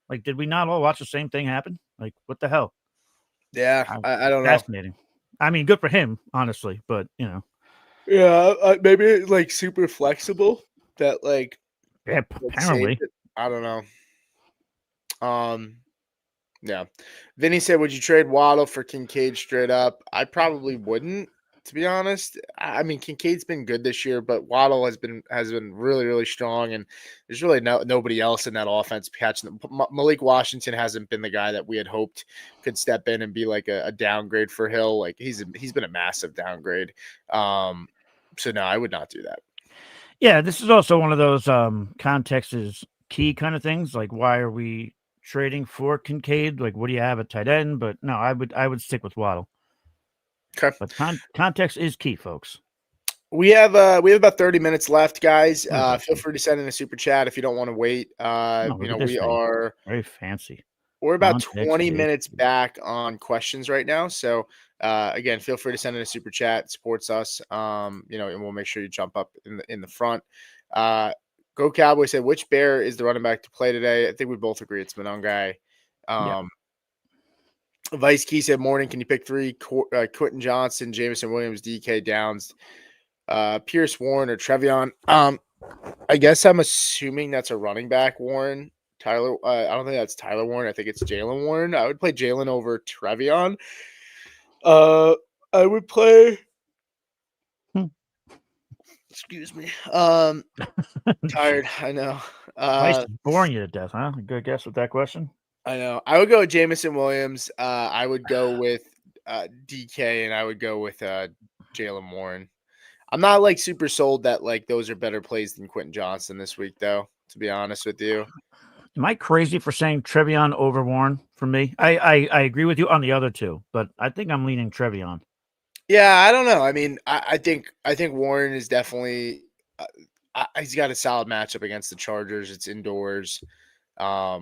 Like, did we not all watch the same thing happen? Like, what the hell? Yeah, I don't know. Fascinating. I mean, good for him, honestly, but Yeah, maybe like super flexible. That like, yeah, apparently. I don't know. Yeah. Vinny said, would you trade Waddle for Kincaid straight up? I probably wouldn't, to be honest. I mean, Kincaid's been good this year, but Waddle has been really, really strong, and there's really nobody else in that offense catching them. Malik Washington hasn't been the guy that we had hoped could step in and be like a downgrade for Hill. Like he's been a massive downgrade. So no, I would not do that. Yeah, this is also one of those context is key kind of things. Like, why are we trading for Kincaid? Like, what do you have at tight end? But no, I would stick with Waddle. Okay. But context is key, folks. We have about 30 minutes left, guys. Feel free to send in a super chat if you don't want to wait. We are very fancy. We're about 20 minutes back on questions right now. So again, feel free to send in a super chat. It supports us. And we'll make sure you jump up in the front. Go Cowboy said, which Bear is the running back to play today? I think we both agree it's Monongai. Vice Key said, morning, can you pick 3? Quentin Johnson, Jameson Williams, DK Downs, Pierce Warren, or Trevion. I guess I'm assuming that's a running back, Warren. Tyler, I don't think that's Tyler Warren. I think it's Jalen Warren. I would play Jalen over Trevion. I would play. Excuse me. Tired. I know. Boring you to death, huh? Good guess with that question. I know. I would go with Jameson Williams. I would go with DK, and I would go with Jalen Warren. I'm not like super sold that like those are better plays than Quentin Johnson this week, though. To be honest with you. Am I crazy for saying Trevion over Warren for me? I agree with you on the other two, but I think I'm leaning Trevion. Yeah, I don't know. I mean, I think Warren is definitely he's got a solid matchup against the Chargers. It's indoors. I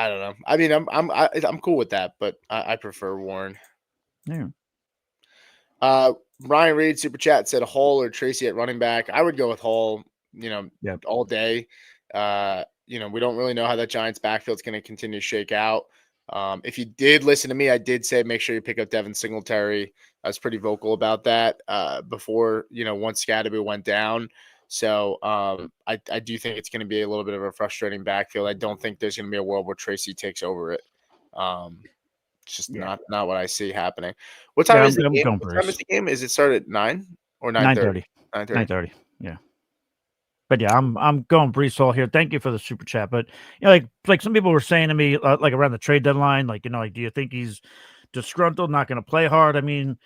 don't know. I mean, I'm cool with that, but I prefer Warren. Yeah. Ryan Reed super chat said Hall or Tracy at running back. I would go with Hall. All day. We don't really know how that Giants backfield is going to continue to shake out. If you did listen to me, I did say make sure you pick up Devin Singletary. I was pretty vocal about that before, once Scadaboo went down. So I do think it's going to be a little bit of a frustrating backfield. I don't think there's going to be a world where Tracy takes over it. It's just not what I see happening. What time is the I'm game? going What time is Brees. the game? Is it start at 9 or 9:30? 9:30. 9:30. 9:30. Yeah. But yeah, I'm going Brees Hall here. Thank you for the super chat. But like some people were saying to me, like around the trade deadline, like do you think he's disgruntled, not going to play hard? I mean,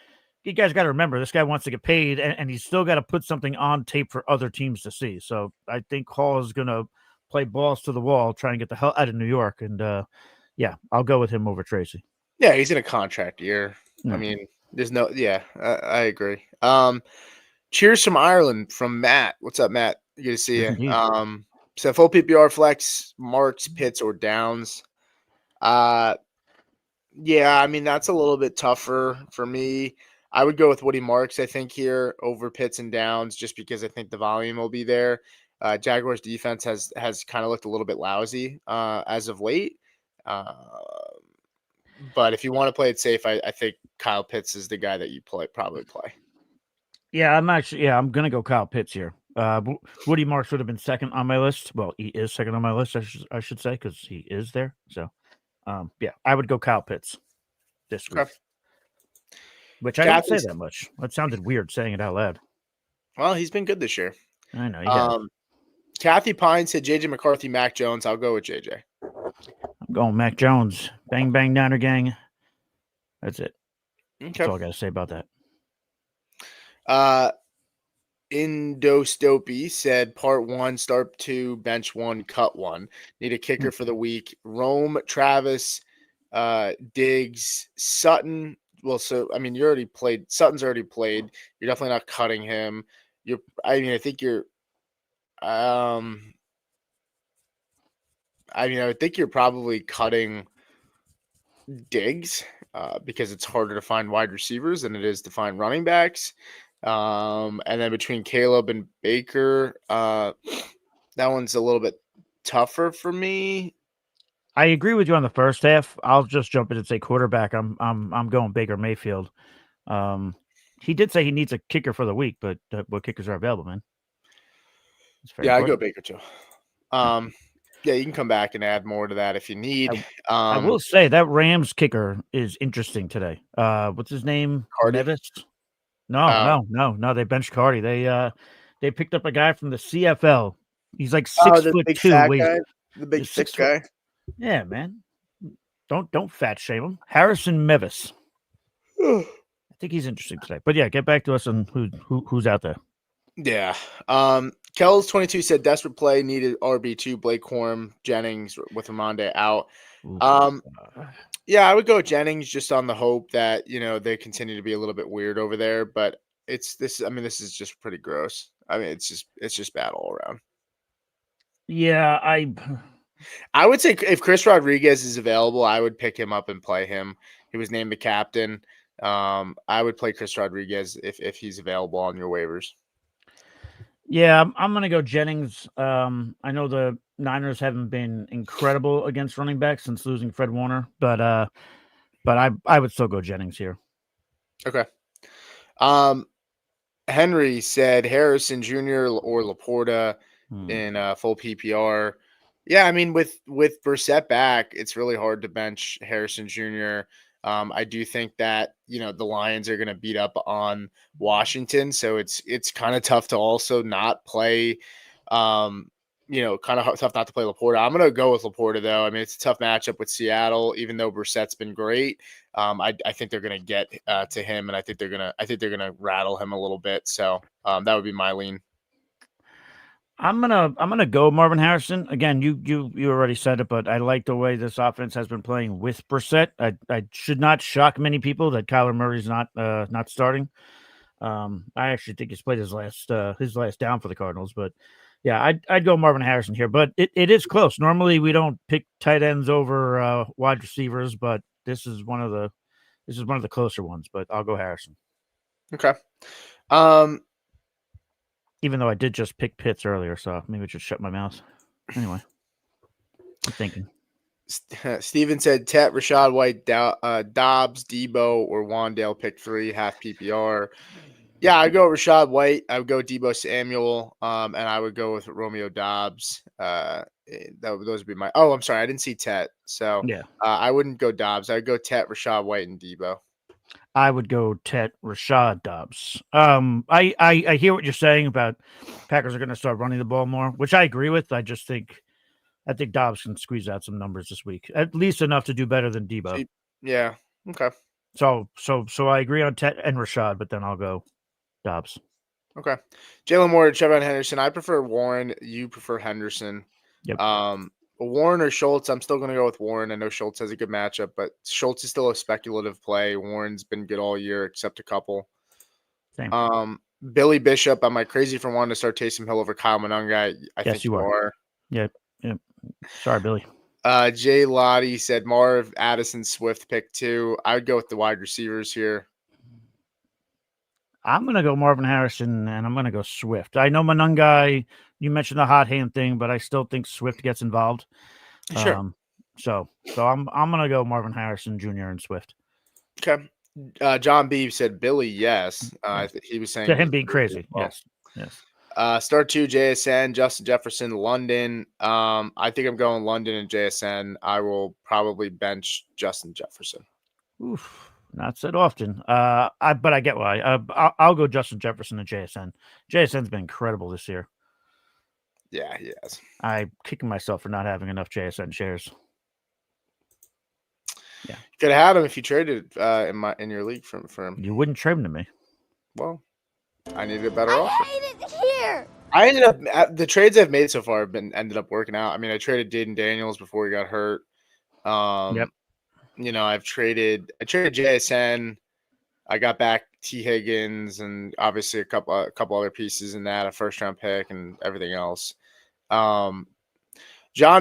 you guys got to remember this guy wants to get paid, and he's still got to put something on tape for other teams to see. So I think Hall is going to play balls to the wall, try and get the hell out of New York. And yeah, I'll go with him over Tracy. Yeah, he's in a contract year. Yeah. I mean, there's no. Yeah, I agree. Cheers from Ireland from Matt. What's up, Matt? Good to see you. So full PPR flex, Marks, Pitts, or Downs. Yeah, I mean that's a little bit tougher for me. I would go with Woody Marks, I think, here over Pitts and Downs, just because I think the volume will be there. Jaguars defense has kind of looked a little bit lousy as of late. But if you want to play it safe, I think Kyle Pitts is the guy that you probably play. Yeah, I'm gonna go Kyle Pitts here. Woody Marks would have been second on my list. Well, he is second on my list, I should say, because he is there. So, yeah, I would go Kyle Pitts this week. Okay. Which I don't say that much. That sounded weird saying it out loud. Well, he's been good this year. I know. He has. Kathy Pine said JJ McCarthy, Mac Jones. I'll go with JJ. I'm going Mac Jones. Bang, bang, Niner gang. That's it. Okay. That's all I got to say about that. Indostopy said part 1, start 2, bench 1, cut 1. Need a kicker for the week. Rome, Travis, Diggs, Sutton. Well, so I mean, you already played. Sutton's already played. You're definitely not cutting him. I think you're. I think you're probably cutting Diggs because it's harder to find wide receivers than it is to find running backs. And then between Caleb and Baker, that one's a little bit tougher for me. I agree with you on the first half. I'll just jump in and say quarterback. I'm going Baker Mayfield. He did say he needs a kicker for the week, but what kickers are available, man? Yeah, I go Baker too. Yeah, you can come back and add more to that if you need. I will say that Rams kicker is interesting today. What's his name? Cardi? Nevis? No. They benched Cardi. They picked up a guy from the CFL. He's like 6'2". The big thick guy. Yeah, man. Don't fat shame him. Harrison Mevis. I think he's interesting today. But yeah, get back to us on who's out there. Yeah. Kells 22 said desperate play needed RB2, Blake Corum, Jennings with Ramonde out. Yeah, I would go with Jennings just on the hope that they continue to be a little bit weird over there. But this is just pretty gross. I mean, it's just bad all around. Yeah, I would say if Chris Rodriguez is available, I would pick him up and play him. He was named the captain. I would play Chris Rodriguez if he's available on your waivers. Yeah, I'm going to go Jennings. I know the Niners haven't been incredible against running backs since losing Fred Warner, but I would still go Jennings here. Okay. Henry said Harrison Jr. or Laporta in full PPR. Yeah, I mean, with Brissett back, it's really hard to bench Harrison Jr. I do think that the Lions are going to beat up on Washington, so it's kind of tough to also not play. Kind of tough not to play Laporta. I'm going to go with Laporta though. I mean, it's a tough matchup with Seattle, even though Brissett's been great. I think they're going to get to him, and I think they're gonna rattle him a little bit. So that would be my lean. I'm gonna go Marvin Harrison again. You already said it, but I like the way this offense has been playing with Brissett. I should not shock many people that Kyler Murray's not starting. I actually think he's played his last down for the Cardinals, but yeah, I'd go Marvin Harrison here. But it is close. Normally we don't pick tight ends over wide receivers, but this is one of the closer ones. But I'll go Harrison. Okay. Even though I did just pick Pitts earlier, so maybe I should shut my mouth. Anyway, I'm thinking. Steven said Tet, Rashad White, Dobbs, Debo, or Wandale pick 3, half PPR. Yeah, I'd go Rashad White. I would go Debo Samuel, and I would go with Romeo Dobbs. Those would be my. Oh, I'm sorry, I didn't see Tet, so Yeah. I wouldn't go Dobbs. I'd go Tet, Rashad White, and Debo. I would go Tet, Rashad, Dobbs. I hear what you're saying about Packers are going to start running the ball more, which I agree with. I think Dobbs can squeeze out some numbers this week, at least enough to do better than Debo. Yeah. Okay. So I agree on Tet and Rashad, but then I'll go Dobbs. Okay. Jalen Moore, Trevon Henderson. I prefer Warren. You prefer Henderson. Yep. Warren or Schultz. I'm still going to go with Warren. I know Schultz has a good matchup, but Schultz is still a speculative play. Warren's been good all year, except a couple. Same. Billy Bishop. Am I crazy for wanting to start Taysom Hill over Kyle Monunga? I Yes, think you are. Yep. Sorry, Billy. Jay Lottie said Marv, Addison, Swift pick 2. I would go with the wide receivers here. I'm going to go Marvin Harrison, and I'm going to go Swift. I know Monunga, you mentioned the hot hand thing, but I still think Swift gets involved. Sure. So I'm going to go Marvin Harrison Jr. and Swift. Okay. John B said Billy, yes. He was saying to him being crazy. Well. Yes. Start 2, JSN, Justin Jefferson, London. I think I'm going London and JSN. I will probably bench Justin Jefferson. Oof. Not said often. But I get why. I'll go Justin Jefferson and JSN. JSN's been incredible this year. Yeah, he has. I'm kicking myself for not having enough JSN shares. Yeah, you could have had him if you traded in your league for him. You wouldn't trade him to me. Well, I needed a better offer. Hate it here. I ended up the trades I've made so far have ended up working out. I mean, I traded Dayton Daniels before he got hurt. Yep. I traded JSN. I got back T. Higgins and obviously a couple other pieces in that, a first round pick and everything else. John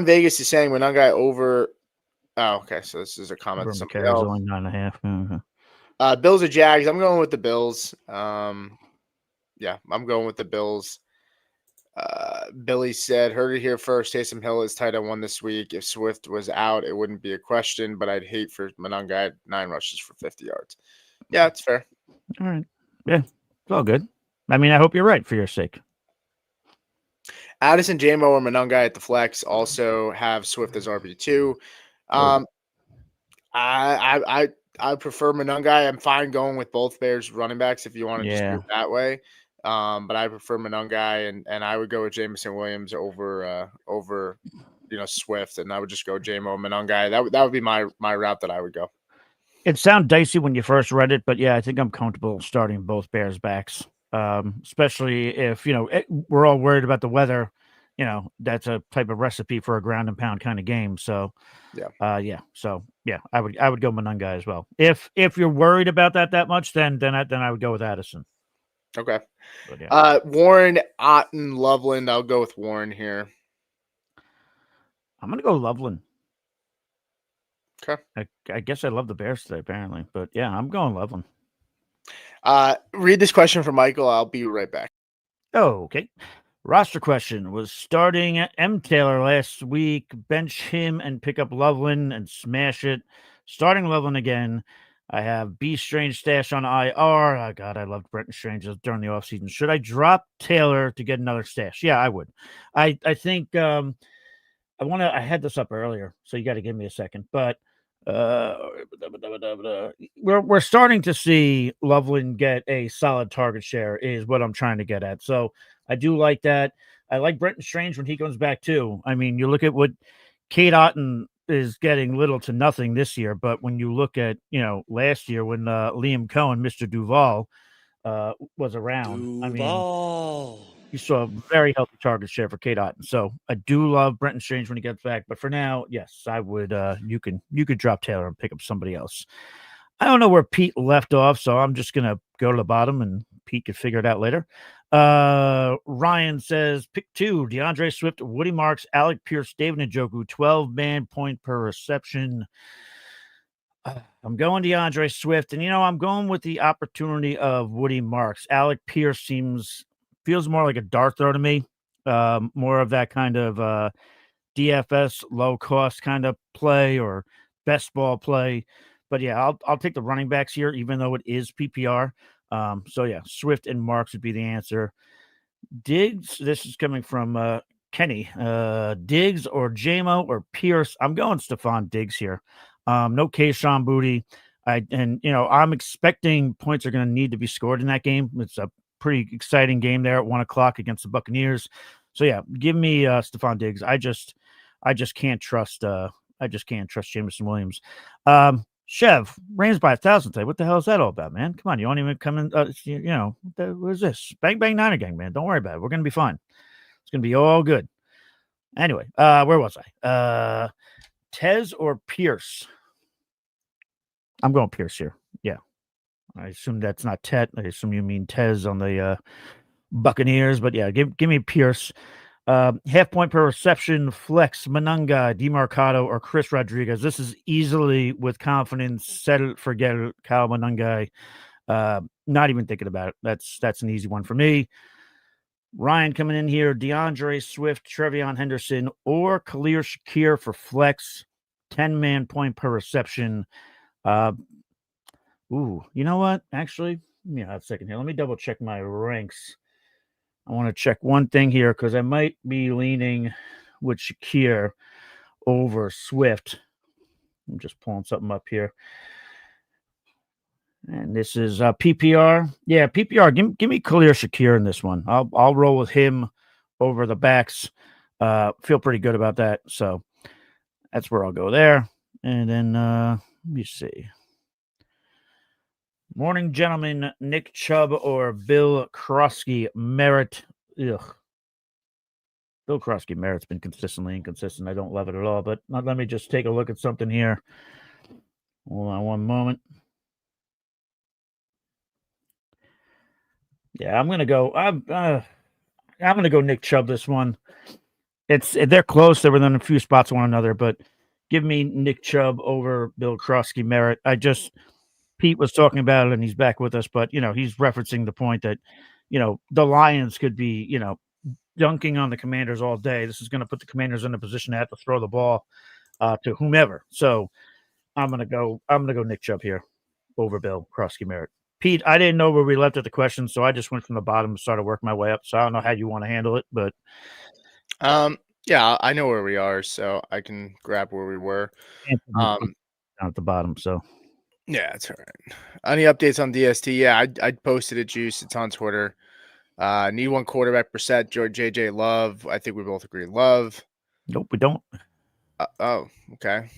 Vegas is saying Monunga over. Oh, okay. So this is a comment. Only 9.5. Bills or Jags? I'm going with the Bills. Yeah, I'm going with the Bills. Billy said, heard it here first. Taysom Hill is tight on 1 this week. If Swift was out, it wouldn't be a question, but I'd hate for Monunga at 9 rushes for 50 yards. Yeah, it's fair. All right. Yeah, it's all good. I mean, I hope you're right for your sake. Addison, Jamo, or Monunga at the flex also have Swift as RB2. I prefer Monunga. I'm fine going with both Bears running backs if you want to just do it that way. But I prefer Monunga, and I would go with Jameson Williams over Swift, and I would just go Jamo Monunga. That would be my route that I would go. It sounded dicey when you first read it, but yeah, I think I'm comfortable starting both Bears backs, especially if we're all worried about the weather. That's a type of recipe for a ground and pound kind of game. So yeah, I would go Monunga as well. If you're worried about that much, then I would go with Addison. Okay. But, yeah. Warren, Otten, Loveland. I'll go with Warren here. I'm gonna go Loveland. Okay. I guess I love the Bears today, apparently, but yeah, I'm going Loveland. Read this question from Michael. I'll be right back. Oh, okay. Roster question: was starting M. Taylor last week, bench him and pick up Loveland and smash it. Starting Loveland again. I have B. Strange stash on IR. Oh, God, I loved Brenton Strange during the offseason. Should I drop Taylor to get another stash? Yeah, I would. I think I had this up earlier, so you got to give me a second. But we're starting to see Loveland get a solid target share is what I'm trying to get at. So I do like that. I like Brenton Strange when he comes back too. I mean, you look at what Kate Otten is getting little to nothing this year, but when you look at last year when Liam Cohen, Mr. Duval, was around, I mean, you saw a very healthy target share for Kate Otten. So I do love Brenton Strange when he gets back, but for now, yes, I would. You could drop Taylor and pick up somebody else. I don't know where Pete left off, so I'm just gonna go to the bottom and Pete could figure it out later. Ryan says pick 2, DeAndre Swift, Woody Marks, Alec Pierce, David Njoku, 12-man point per reception. I'm going DeAndre Swift, and I'm going with the opportunity of Woody Marks. Alec Pierce feels more like a dart throw to me, more of that kind of DFS low cost kind of play or best ball play. But yeah, I'll take the running backs here, even though it is PPR. So yeah, Swift and Marks would be the answer. Diggs, this is coming from Kenny. Diggs or JMO or Pierce. I'm going Stephon Diggs here. No Kayshon Boutte. I'm expecting points are going to need to be scored in that game. It's a pretty exciting game there at 1:00 against the Buccaneers. So yeah, give me Stephon Diggs. I just can't trust Jameson Williams. Chev, Rams by 1,000 today. What the hell is that all about, man? Come on, you won't even come in. What is this? Bang Bang Niner Gang, man. Don't worry about it. We're gonna be fine. It's gonna be all good. Anyway, where was I? Tez or Pierce? I'm going Pierce here. Yeah, I assume that's not Tet. I assume you mean Tez on the Buccaneers, but yeah, give me Pierce. Half point per reception, Flex, Monangai, DeMarcado, or Chris Rodriguez. This is easily with confidence. Set it, forget it. Kyle Monangai. Not even thinking about it. That's an easy one for me. Ryan coming in here. DeAndre Swift, Trevion Henderson, or Khalil Shakir for Flex. 10-man point per reception. You know what? Actually, let me have a second here. Let me double check my ranks. I want to check one thing here because I might be leaning with Shakir over Swift. I'm just pulling something up here. And this is PPR. Yeah, PPR. Give me Khalil Shakir in this one. I'll roll with him over the backs. Feel pretty good about that. So that's where I'll go there. And then let me see. Morning, gentlemen. Nick Chubb or Bill Krosky Merritt. Ugh. Bill Krosky Merritt's been consistently inconsistent. I don't love it at all. But let me just take a look at something here. Hold on one moment. Yeah, I'm gonna go. I'm gonna go Nick Chubb this one. They're close. They're within a few spots of one another, but give me Nick Chubb over Bill Krosky Merritt. Pete was talking about it, and he's back with us, but he's referencing the point that the Lions could be dunking on the Commanders all day. This is going to put the Commanders in a position to have to throw the ball to whomever. So I'm gonna go Nick Chubb here over Bill Krosky Merritt. Pete, I didn't know where we left at the question, so I just went from the bottom and started working my way up. So I don't know how you want to handle it, but yeah, I know where we are, so I can grab where we were. Down at the bottom. So yeah, it's all right. Any updates on DST? Yeah, I posted it, Juice. It's on Twitter. Need one quarterback per set. JJ Love. I think we both agree Love. Nope, we don't. Oh, okay.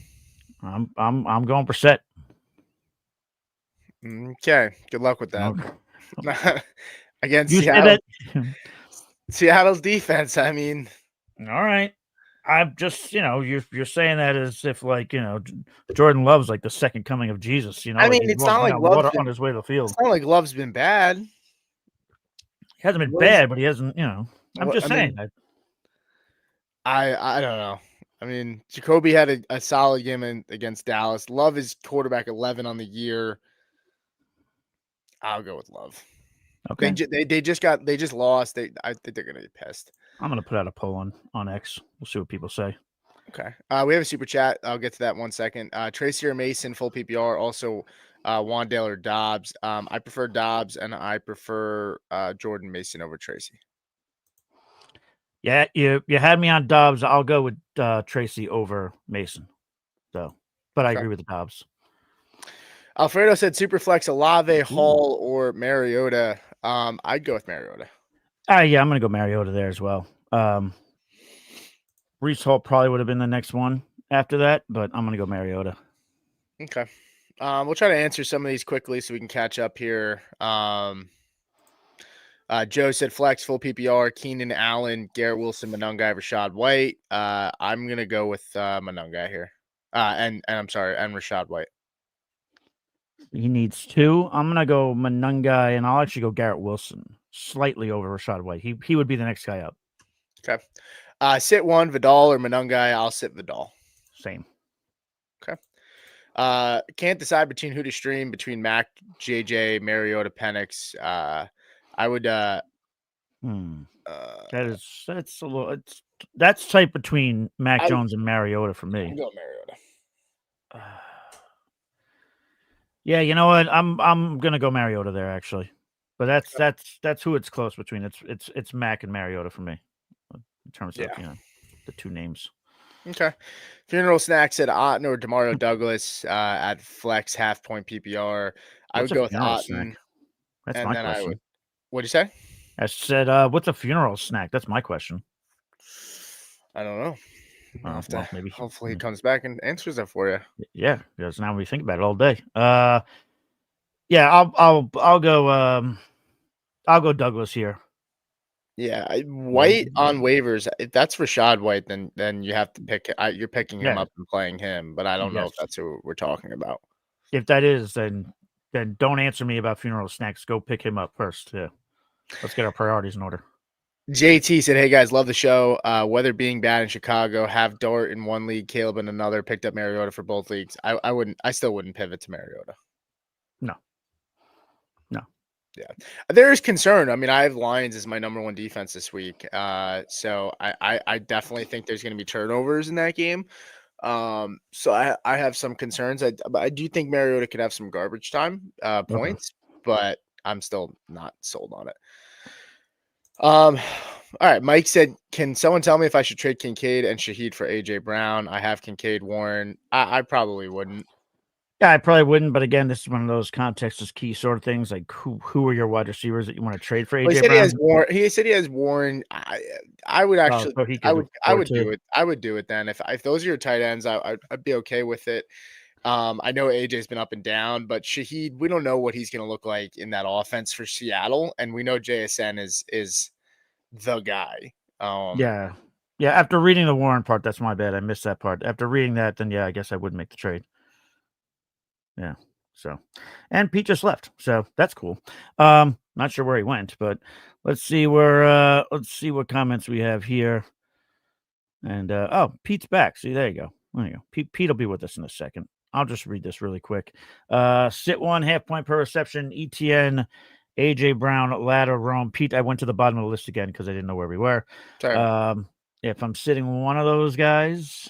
I'm going for set. Okay. Good luck with that. Okay. Against you Seattle. Seattle's defense. I mean, all right. I'm just, you're saying that as if Jordan Love's like the second coming of Jesus. I mean, it's not like Love's on his way to the field. It's not like Love's been bad. He hasn't been bad, but he hasn't. I'm just saying that. I don't know. I mean, Jacoby had a solid game against Dallas. Love is quarterback 11 on the year. I'll go with Love. Okay. They just lost. I think they're gonna get pissed. I'm gonna put out a poll on X. We'll see what people say. Okay. We have a super chat. I'll get to that in 1 second. Tracy or Mason, full PPR. Also, Wandale or Dobbs. I prefer Dobbs, and I prefer Jordan Mason over Tracy. Yeah, you had me on Dobbs. I'll go with Tracy over Mason. So, but I agree with the Dobbs. Alfredo said Superflex, Olave, Hall, or Mariota. I'd go with Mariota. Yeah, I'm gonna go Mariota there as well. Breece Hall probably would have been the next one after that, but I'm gonna go Mariota. Okay. We'll try to answer some of these quickly so we can catch up here. Joe said flex, full PPR, Keenan Allen, Garrett Wilson, Monangai, Rashad White. I'm gonna go with Monangai here. And I'm sorry, and Rashad White. He needs two. I'm gonna go Monangai, and I'll actually go Garrett Wilson, slightly over Rashad White. He would be the next guy up. Okay. Sit one, Vidal or Monangai. I'll sit Vidal. Same. Okay. Can't decide between who to stream between Mac, JJ, Mariota, Penix. I would. That's tight between Mac Jones and Mariota for me. I'll go Mariota. Yeah, you know what? I'm gonna go Mariota there actually. But that's who it's close between. It's Mac and Mariota for me in terms of the two names. Okay. Funeral snacks at Otten or Demario Douglas at flex half point PPR. I What's would a go with funeral snack? Otten, That's and my then I would. question. What'd you say? I said, what's a funeral snack? That's my question. I don't know. I'll have to. Well, maybe. Hopefully, he comes back and answers that for you. Yeah, because now we think about it all day. Yeah, I'll go Douglas here. Yeah, White on waivers. If that's Rashad White, then you have to pick. You're picking him up and playing him, but I don't know if that's who we're talking about. If that is, then don't answer me about funeral snacks. Go pick him up first. Yeah. Let's get our priorities in order. JT said, "Hey guys, love the show. Weather being bad in Chicago, have Dart in one league, Caleb in another. Picked up Mariota for both leagues. I still wouldn't pivot to Mariota. No. Yeah, there is concern. I mean, I have Lions as my number one defense this week. So I definitely think there's going to be turnovers in that game. So I have some concerns. I do think Mariota could have some garbage time points, but I'm still not sold on it. All right. Mike said, "Can someone tell me if I should trade Kincaid and Shaheed for AJ Brown? I have Kincaid, Warren. I probably wouldn't. Yeah, I probably wouldn't. But again, this is one of those context is key sort of things. Like who are your wide receivers that you want to trade for AJ Brown? He said he has Warren. I would actually. So he I could would do it. I would do it then if those are your tight ends. I'd be okay with it. I know AJ's been up and down, but Shaheed, we don't know what he's going to look like in that offense for Seattle, and we know JSN is the guy. Yeah. After reading the Warren part, that's my bad. I missed that part. After reading that, then I guess I would make the trade. Yeah. So, and Pete just left, so that's cool. Not sure where he went, but let's see what comments we have here. And Pete's back. See, there you go. There you go. Pete will be with us in a second. I'll just read this really quick. Sit 1, half point per reception. ETN, AJ Brown, ladder, Rome. Pete, I went to the bottom of the list again because I didn't know where we were. Sorry. If I'm sitting one of those guys,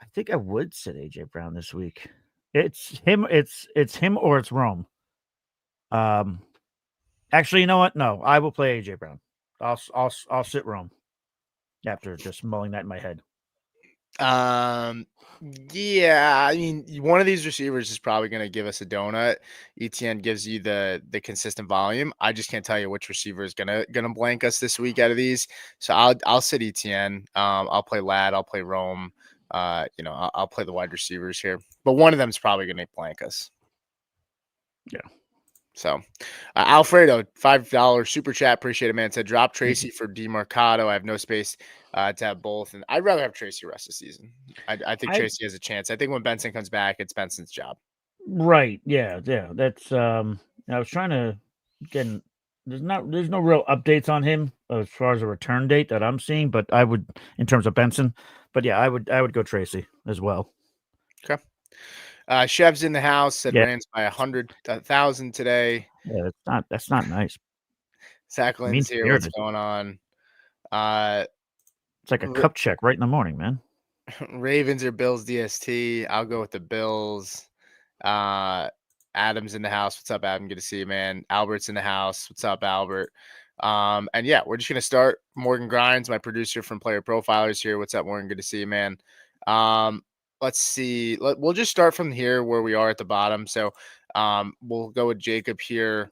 I think I would sit AJ Brown this week. It's him. It's him or it's Rome. Actually, you know what? No, I will play AJ Brown. I'll sit Rome after just mulling that in my head. Yeah, I mean, one of these receivers is probably going to give us a donut. ETN gives you the consistent volume. I just can't tell you which receiver is gonna blank us this week out of these. So I'll sit ETN. I'll play Lad. I'll play Rome. I'll play the wide receivers here, but one of them is probably going to blank us. Yeah. So, Alfredo, $5 super chat. Appreciate it, man. Said drop Tracy for DeMarcado. I have no space to have both, and I'd rather have Tracy rest of the season. I think Tracy has a chance. I think when Benson comes back, it's Benson's job. Right. Yeah. That's I was trying to get. There's no real updates on him as far as a return date that I'm seeing, but I would in terms of Benson. But yeah, I would go Tracy as well. Okay. Chev's in the house. Said Rams by 100,000 today. Yeah, that's not nice. Zach Lynn's here. What's going on? It's like a cup check right in the morning, man. Ravens or Bills DST. I'll go with the Bills. Adam's in the house. What's up, Adam? Good to see you, man. Albert's in the house. What's up, Albert? And yeah, we're just gonna start. Morgan Grimes, my producer from Player Profilers here. What's up, Morgan? Good to see you, man. Let's see. We'll just start from here where we are at the bottom. So we'll go with Jacob here.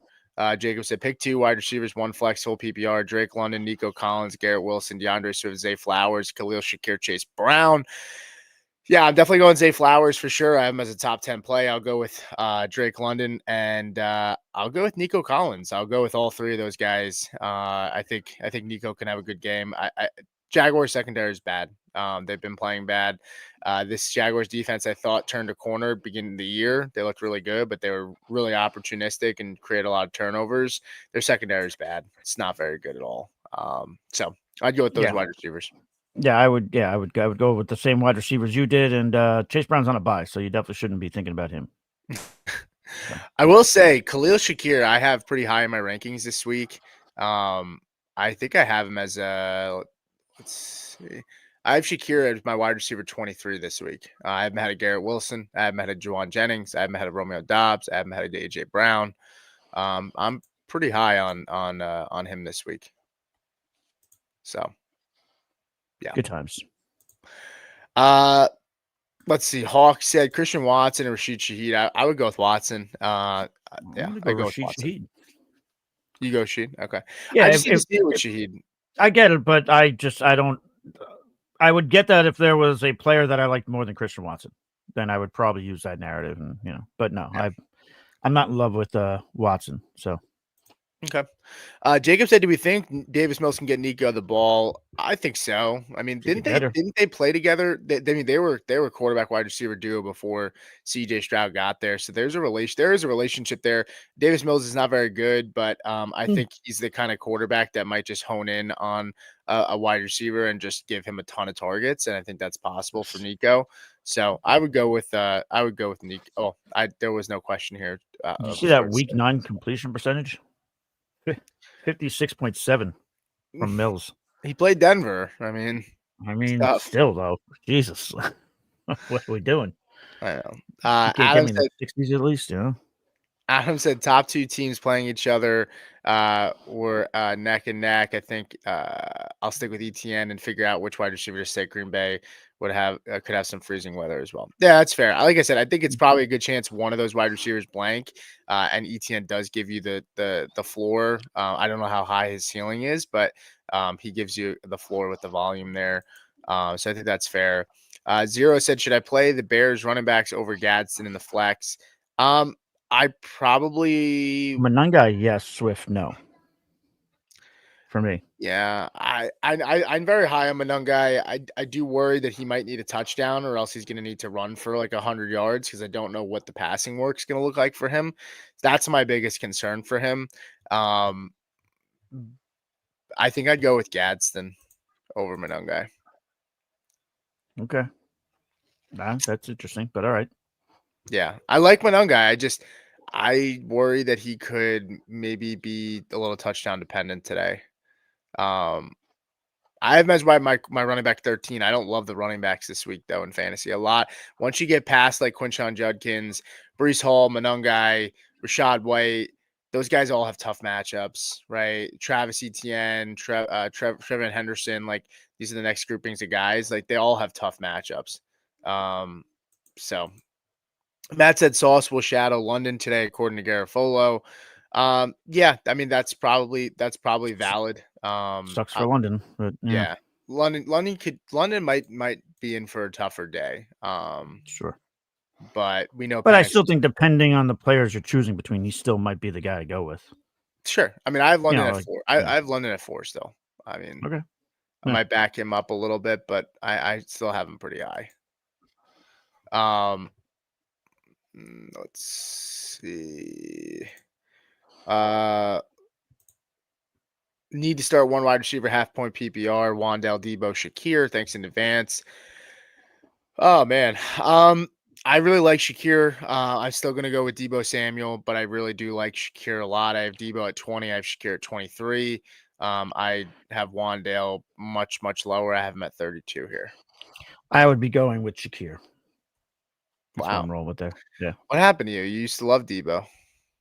Jacob said, pick 2 wide receivers, 1 flex, full PPR, Drake London, Nico Collins, Garrett Wilson, DeAndre Swift, Zay Flowers, Khalil Shakir, Chase Brown. Yeah, I'm definitely going Zay Flowers for sure. I have him as a top 10 play. I'll go with Drake London, and I'll go with Nico Collins. I'll go with all 3 of those guys. I think Nico can have a good game. Jaguars secondary is bad. They've been playing bad. This Jaguars defense, I thought, turned a corner beginning of the year. They looked really good, but they were really opportunistic and created a lot of turnovers. Their secondary is bad. It's not very good at all. So I'd go with those wide receivers. Yeah, I would go with the same wide receivers you did, and Chase Brown's on a bye, so you definitely shouldn't be thinking about him. I will say Khalil Shakir, I have pretty high in my rankings this week. I think I have him as a let's see. I have Shakir as my wide receiver 23 this week. I haven't had a Garrett Wilson. I haven't had a Juwan Jennings. I haven't had a Romeo Dobbs. I haven't had a AJ Brown. I'm pretty high on him this week. So yeah. Good times. Let's see. Hawk said Christian Watson and Rashid Shaheed. I would go with Watson. I'm Yeah, gonna go I go with Rashid Watson. Shaheed. You go Shaheed. Okay. I Yeah, just need to see it with Shaheed. I get it, but I don't. I would get that if there was a player that I liked more than Christian Watson, then I would probably use that narrative, and But no, Yeah. I'm not in love with Watson. So Okay. Jacob said, "Do we think Davis Mills can get Nico the ball?" I think so. I mean, get better. didn't they play together? I mean, they were quarterback wide receiver duo before CJ Stroud got there. So there is a relationship there. Davis Mills is not very good, but I Hmm. think he's the kind of quarterback that might just hone in on a wide receiver and just give him a ton of targets. And I think that's possible for Nico. So I would go with Nico. Oh, there was no question here Did you see before. that week 9 completion percentage? 56.7 from Mills. He played Denver. I mean, I it's mean, tough. still though, Jesus, what are we doing? I know. You can't get me in the 60s at least, Adam said top two teams playing each other were neck and neck. I think I'll stick with ETN and figure out which wide receiver to say Green Bay could have some freezing weather as well. Yeah, that's fair. Like I said, I think it's probably a good chance one of those wide receivers blank, and ETN does give you the floor. I don't know how high his ceiling is, but he gives you the floor with the volume there. So I think that's fair. Zero said, should I play the Bears running backs over Gadsden in the flex? I probably Monangai, yes. Swift, no. For me, yeah. I'm very high on Manungai. I do worry that he might need a touchdown, or else he's going to need to run for like 100 yards because I don't know what the passing work's going to look like for him. That's my biggest concern for him. Um, I think I'd go with Gadsden over Manungai. okay, that's interesting. But all right, Yeah, I like Manungai. I worry that he could maybe be a little touchdown dependent today. Um, I have him as my running back 13. I don't love the running backs this week, though, in fantasy a lot. Once you get past like Quinshon Judkins, Brees Hall, Monungai, Rashad White, those guys all have tough matchups, right? Travis Etienne, Trevin Henderson, like these are the next groupings of guys. Like they all have tough matchups. So Matt said Sauce will shadow London today, according to Garofolo. Yeah, I mean that's probably valid. sucks for London, but yeah, Yeah. London might be in for a tougher day. sure. But we know But I Penix. still think, depending on the players you're choosing between, he still might be the guy to go with. Sure. I mean, I have London at Like, 4. I have London at 4 still. I mean, okay, I yeah. might back him up a little bit, but I still have him pretty high. Let's see. Need to start one wide receiver, half point PPR, Wandale, Debo, Shakir. Thanks in advance. Oh man. I really like Shakir. I'm still gonna go with Debo Samuel, but I really do like Shakir a lot. I have Debo at 20. I have Shakir at 23. I have Wandale much lower. I have him at 32 here. I would be going with Shakir. That's what Wow. I'm rolling with there. Yeah. What happened to you? You used to love Debo.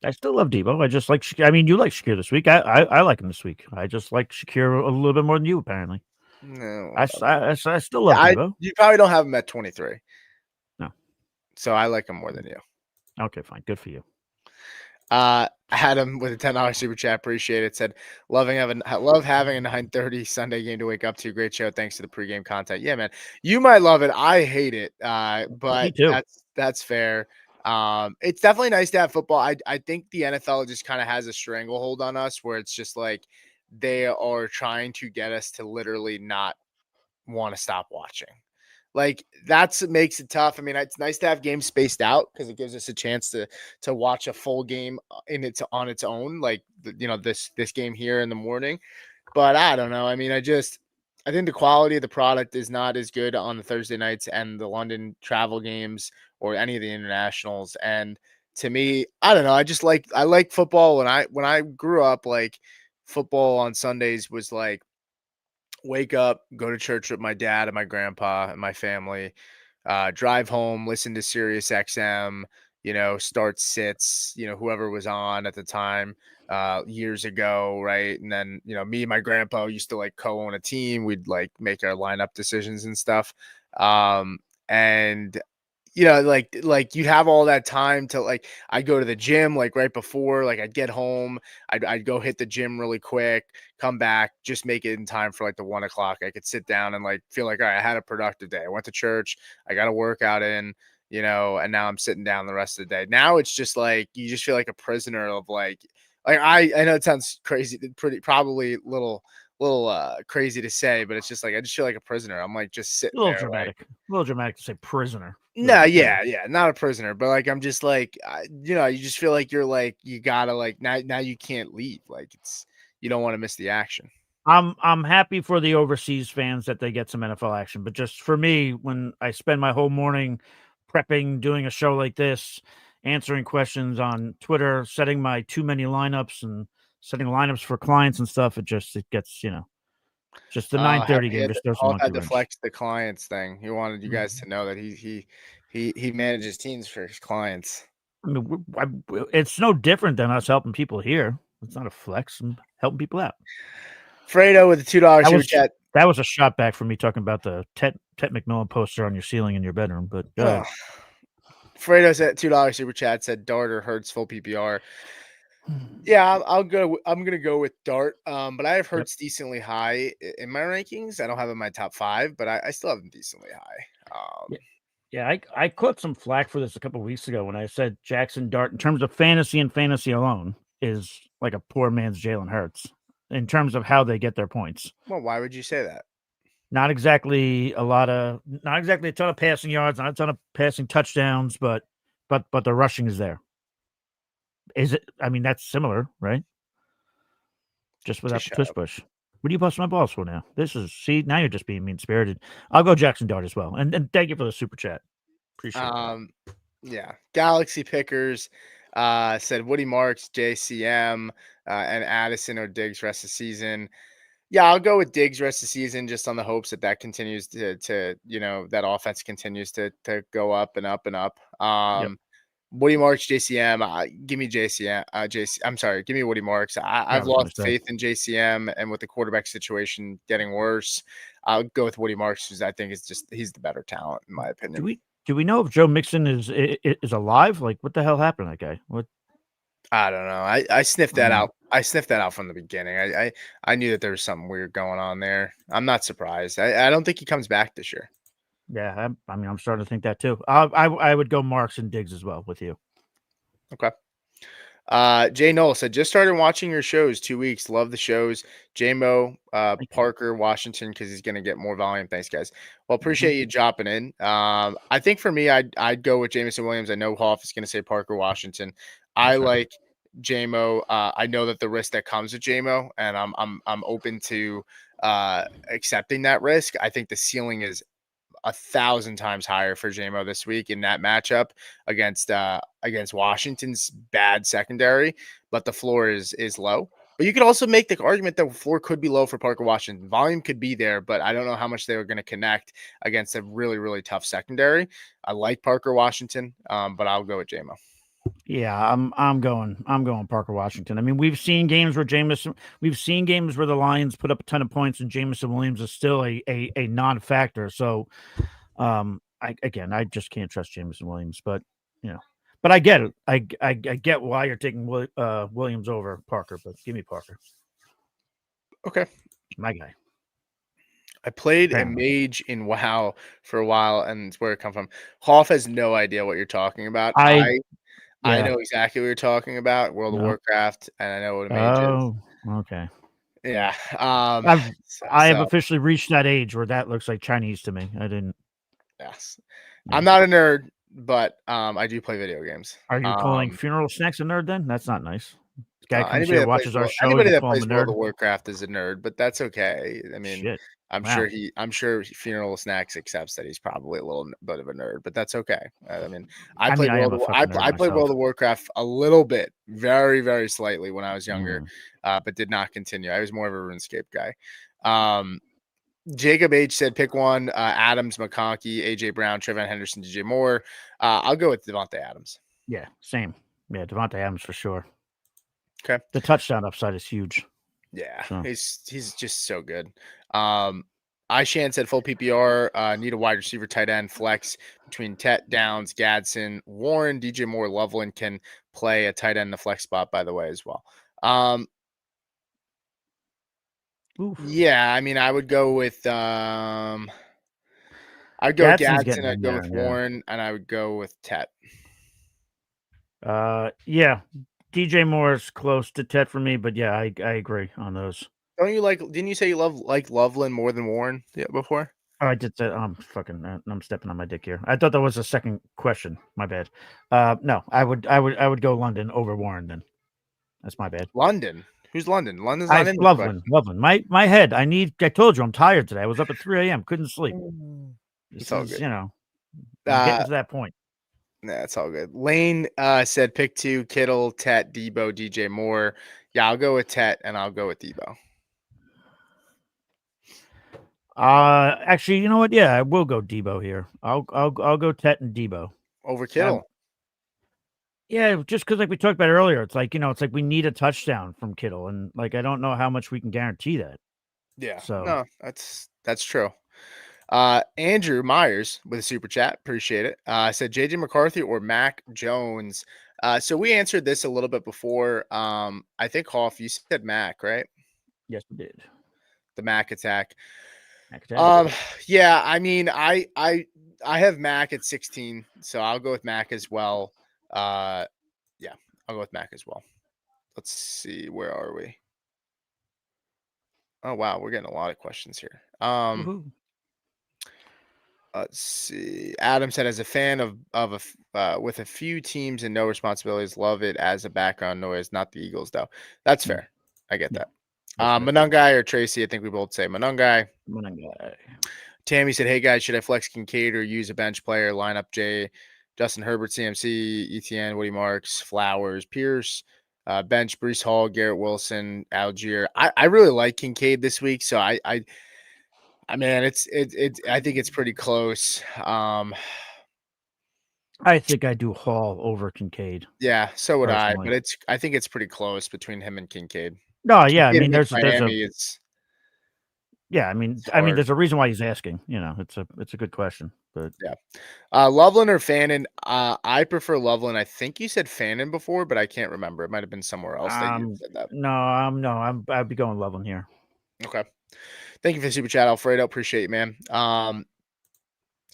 I still love Debo. I just like Shakir. I mean, you like Shakir this week. I like him this week. I just like Shakir a little bit more than you, apparently. No, I still love I Debo. you probably don't have him at 23. No. So I like him more than you. Okay, fine. Good for you. Adam with a $10 super chat, appreciate it. Said love having a 9:30 Sunday game to wake up to. Great show, thanks to the pregame content. Yeah, man, you might love it. I hate it, Me but too. that's fair. It's definitely nice to have football. I think the NFL just kind of has a stranglehold on us, where it's just like they are trying to get us to literally not want to stop watching. Like that's what makes it tough. I mean, it's nice to have games spaced out because it gives us a chance to watch a full game on its own, like this game here in the morning. But I don't know. I mean, I think the quality of the product is not as good on the Thursday nights and the London travel games or any of the internationals. And to me, I don't know. I like football. When I grew up, like football on Sundays was like wake up, go to church with my dad and my grandpa and my family, drive home, listen to Sirius XM, starts, sits, whoever was on at the time years ago, right? And then, me and my grandpa used to like co-own a team. We'd like make our lineup decisions and stuff. And like you'd have all that time to like I'd go to the gym like right before, like I'd get home, I'd go hit the gym really quick, come back, just make it in time for like the 1 o'clock. I could sit down and like feel like, all right, I had a productive day. I went to church, I got a workout in, and now I'm sitting down the rest of the day. Now it's just like you just feel like a prisoner of like I know it sounds crazy, pretty probably little crazy to say, but it's just like I just feel like a prisoner. I'm like just A sitting little there like dramatic. A little dramatic to say prisoner. no, yeah, not a prisoner, but like I'm just like you just feel like you're like you gotta like now you can't leave. Like you don't want to miss the action. I'm happy for the overseas fans that they get some NFL action, but just for me, when I spend my whole morning prepping, doing a show like this, answering questions on Twitter, setting my too many lineups and setting lineups for clients and stuff, it gets just the 9:30 He game had just throws a Hauff monkey had to wrench. flex the clients thing. He wanted you guys to know that he manages teams for his clients. I mean, it's no different than us helping people here. It's not a flex. I'm helping people out. Fredo with the $2 That super was chat. that was a shot back from me talking about the Tet McMillan poster on your ceiling in your bedroom. But go ahead. Fredo said $2 super chat said Dart or Hurts full PPR. Yeah, I'll go. I'm gonna go with Dart. But I have Yep. Hurts decently high in my rankings. I don't have him in my top 5, but I still have him decently high. Yeah, I caught some flack for this a couple weeks ago when I said Jackson Dart, in terms of fantasy and fantasy alone, is like a poor man's Jalen Hurts in terms of how they get their points. Well, why would you say that? Not exactly a ton of passing yards, not a ton of passing touchdowns, but the rushing is there. Is it? I mean, that's similar, right? Just without the tush push. What do you bust my balls for now? Now you're just being mean spirited. I'll go Jackson Dart as well. And thank you for the super chat. Appreciate that. Yeah. Galaxy Pickers said Woody Marks, JCM, and Addison or Diggs rest of the season. Yeah, I'll go with Diggs rest of the season just on the hopes that continues to that offense continues to go up and up and up. Yep. Woody Marks, JCM, give me JCM. I'm sorry, give me Woody Marks. I've lost faith in JCM, and with the quarterback situation getting worse, I'll go with Woody Marks because I think he's the better talent in my opinion. Do we know if Joe Mixon is alive? Like, what the hell happened to that guy? What? I don't know. I sniffed that out. I sniffed that out from the beginning. I knew that there was something weird going on there. I'm not surprised. I don't think he comes back this year. Yeah, I mean, I'm starting to think that too. I would go Marks and Diggs as well with you. Okay. Jay Knoll said, just started watching your shows 2 weeks. Love the shows. JMO, Parker, Washington, because he's going to get more volume. Thanks, guys. Well, appreciate you dropping in. I think for me, I'd go with Jameson Williams. I know Hauff is going to say Parker, Washington. I like JMO. I know that the risk that comes with JMO, and I'm open to accepting that risk. I think the ceiling is 1,000 times higher for JMO this week in that matchup against Washington's bad secondary, but the floor is low. But you could also make the argument that the floor could be low for Parker Washington. Volume could be there, but I don't know how much they were going to connect against a really, really tough secondary. I like Parker Washington, but I'll go with JMO. Yeah, I'm going Parker Washington. I mean, we've seen games where the Lions put up a ton of points and Jameson Williams is still a non-factor. So I just can't trust Jameson Williams, but but I get it. I get why you're taking Williams over Parker, but give me Parker. Okay. My guy. I played a mage in WoW for a while, and it's where it come from. Hauff has no idea what you're talking about. I know exactly what you're talking about, World of Warcraft, and I know what a mage is. Oh, okay. Yeah. I have officially reached that age where that looks like Chinese to me. I didn't. Yes. Yeah. I'm not a nerd, but I do play video games. Are you calling Funeral Snacks a nerd then? That's not nice. This guy comes anybody here, watches our show. Anybody that plays World of Warcraft is a nerd, but that's okay. I mean, shit. I'm sure Funeral Snacks accepts that he's probably a little bit of a nerd, but that's okay. I mean, I played World of Warcraft a little bit, very, very slightly when I was younger, but did not continue. I was more of a RuneScape guy. Jacob H said pick one, Adams, McConkey, AJ Brown, Trevon Henderson, DJ Moore. I'll go with Devontae Adams. Yeah, same. Yeah, Devontae Adams for sure. Okay. The touchdown upside is huge. Yeah, So he's just so good. Ishan said full PPR, need a wide receiver, tight end, flex between Tet, Downs, Gadsden, Warren, DJ Moore, Loveland can play a tight end in the flex spot, by the way, as well. oof. Yeah, I mean, I would go with I'd go with Gadsden's Gadsden, getting I'd in go there. with Yeah. Warren, and I would go with Tet. Yeah. DJ Moore's close to Ted for me, but yeah, I agree on those. Don't you didn't you say you like Loveland more than Warren before? Oh, I did that. I'm fucking. I'm stepping on my dick here. I thought that was a second question. My bad. No, I would go London over Warren. Then that's my bad. London. Who's London? London's not I in this Loveland. question. Loveland. My head. I told you I'm tired today. I was up at 3 a.m. Couldn't sleep. It's This all is good. I'm getting to that point. Nah, it's all good. Lane said pick two: Kittle, Tet, Debo, DJ Moore. Yeah, I'll go with Tet, and I'll go with Debo Actually, you know what? Yeah, I will go Debo here. I'll go Tet and Debo. over Kittle. Yeah, just because like we talked about earlier, it's like it's like we need a touchdown from Kittle, and like I don't know how much we can guarantee that. Yeah, So no, that's true. Andrew Myers with a super chat, appreciate it. Said JJ McCarthy or Mac Jones. So we answered this a little bit before. I think Hauff, you said Mac, right? yes, we did. The Mac attack. Attack. Yeah, I mean, I have Mac at 16, so I'll go with Mac as well. Yeah, I'll go with Mac as well. Let's see, where are we? Oh wow, we're getting a lot of questions here. Woohoo. Let's see. Adam said, as a fan with a few teams and no responsibilities, love it as a background noise. Not the Eagles though. That's Mm, fair. I get yeah, that. that's fair. Manungai or Tracy, I think we both say Manungai. Guy. Tammy said, hey guys, should I flex Kincaid or use a bench player? Lineup J, Justin Herbert, CMC, ETN, Woody Marks, Flowers, Pierce, bench Brees Hall, Garrett Wilson, Algier. I really like Kincaid this week, so I mean, I think it's pretty close. I think I do Hall over Kincaid Yeah, so would I, personally. but I think it's pretty close between him and Kincaid. No, yeah, I Kincaid mean against there's a Miami, it's yeah, it's hard. there's a reason why he's asking. It's a good question, but Yeah. Loveland or Fannin? I prefer Loveland. I think you said Fannin before, but I can't remember. It might have been somewhere else that you said that. I'd be going Loveland here. Okay. Thank you for the super chat, Alfredo. Appreciate you, man.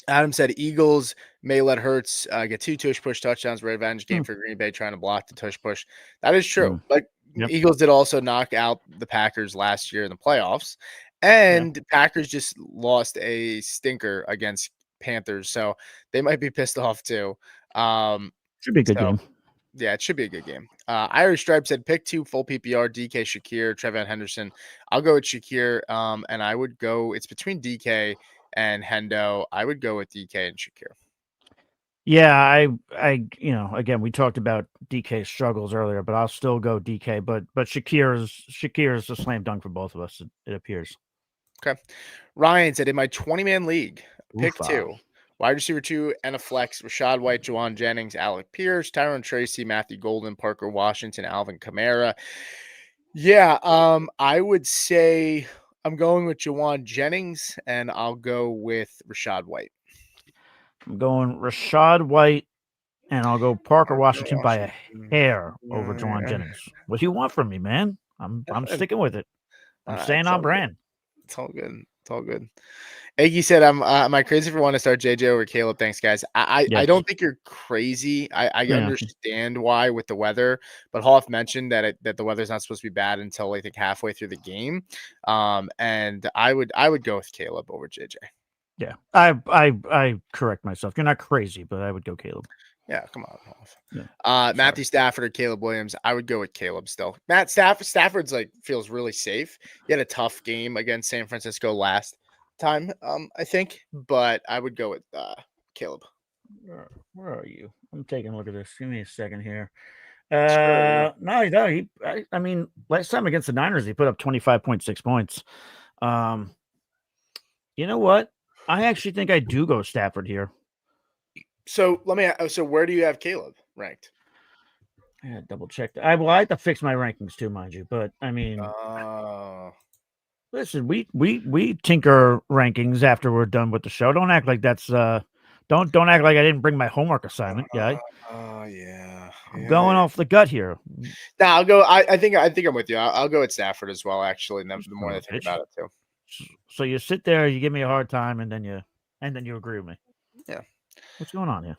Adam said Eagles may let Hurts get 2 tush push touchdowns. Revenge game for Green Bay trying to block the tush push. That is true. But Yep. Eagles did also knock out the Packers last year in the playoffs. Yeah. And Packers just lost a stinker against Panthers. So they might be pissed off too. Should be a good So game. yeah, it should be a good game. Irish Stripe said pick 2 full PPR, DK Shakir, Trevon Henderson. I'll go with Shakir. And I would go, it's between DK and Hendo. I would go with DK and Shakir. Yeah, again, we talked about DK's struggles earlier, but I'll still go DK. But Shakir is a slam dunk for both of us. It appears. Okay. Ryan said, in my 20-man league, pick Oofa. 2. Wide receiver 2 and a flex. Rashad White, Juwan Jennings, Alec Pierce, Tyron Tracy, Matthew Golden, Parker Washington, Alvin Kamara. Yeah, I would say I'm going with Juwan Jennings, and I'll go with Rashad White. I'm going Rashad White, and I'll go Parker Washington by a hair over Juwan Jennings. What do you want from me, man? I'm sticking with it. I'm staying on brand. It's all good. It's all good. Eggy said, am I crazy for wanting to start JJ over Caleb? Thanks, guys. I Yes. don't think you're crazy. I Yeah. understand why with the weather, but Hauff mentioned that the weather's not supposed to be bad until I think halfway through the game. And I would go with Caleb over JJ. Yeah. I correct myself. You're not crazy, but I would go Caleb. Yeah, come on, Hauff. Yeah. Matthew Stafford or Caleb Williams. I would go with Caleb still. Stafford's like feels really safe. He had a tough game against San Francisco last time, I think, but I would go with Caleb. Where are you? I'm taking a look at this. Give me a second here. Sure. No, I mean, last time against the Niners, he put up 25.6 points. You know what? I actually think I do go Stafford here. So let me. So where do you have Caleb ranked? I gotta double check. I have to fix my rankings too, mind you. But I mean, Uh, listen, we tinker rankings after we're done with the show. Don't act like that's don't act like I didn't bring my homework assignment, guy. oh yeah, I'm yeah. going off the gut here. Nah, I'll go. I think I'm with you. I'll go with Stafford as well. Actually, the more I think Bitch. about it too. So you sit there, you give me a hard time, and then you agree with me. Yeah. What's going on here?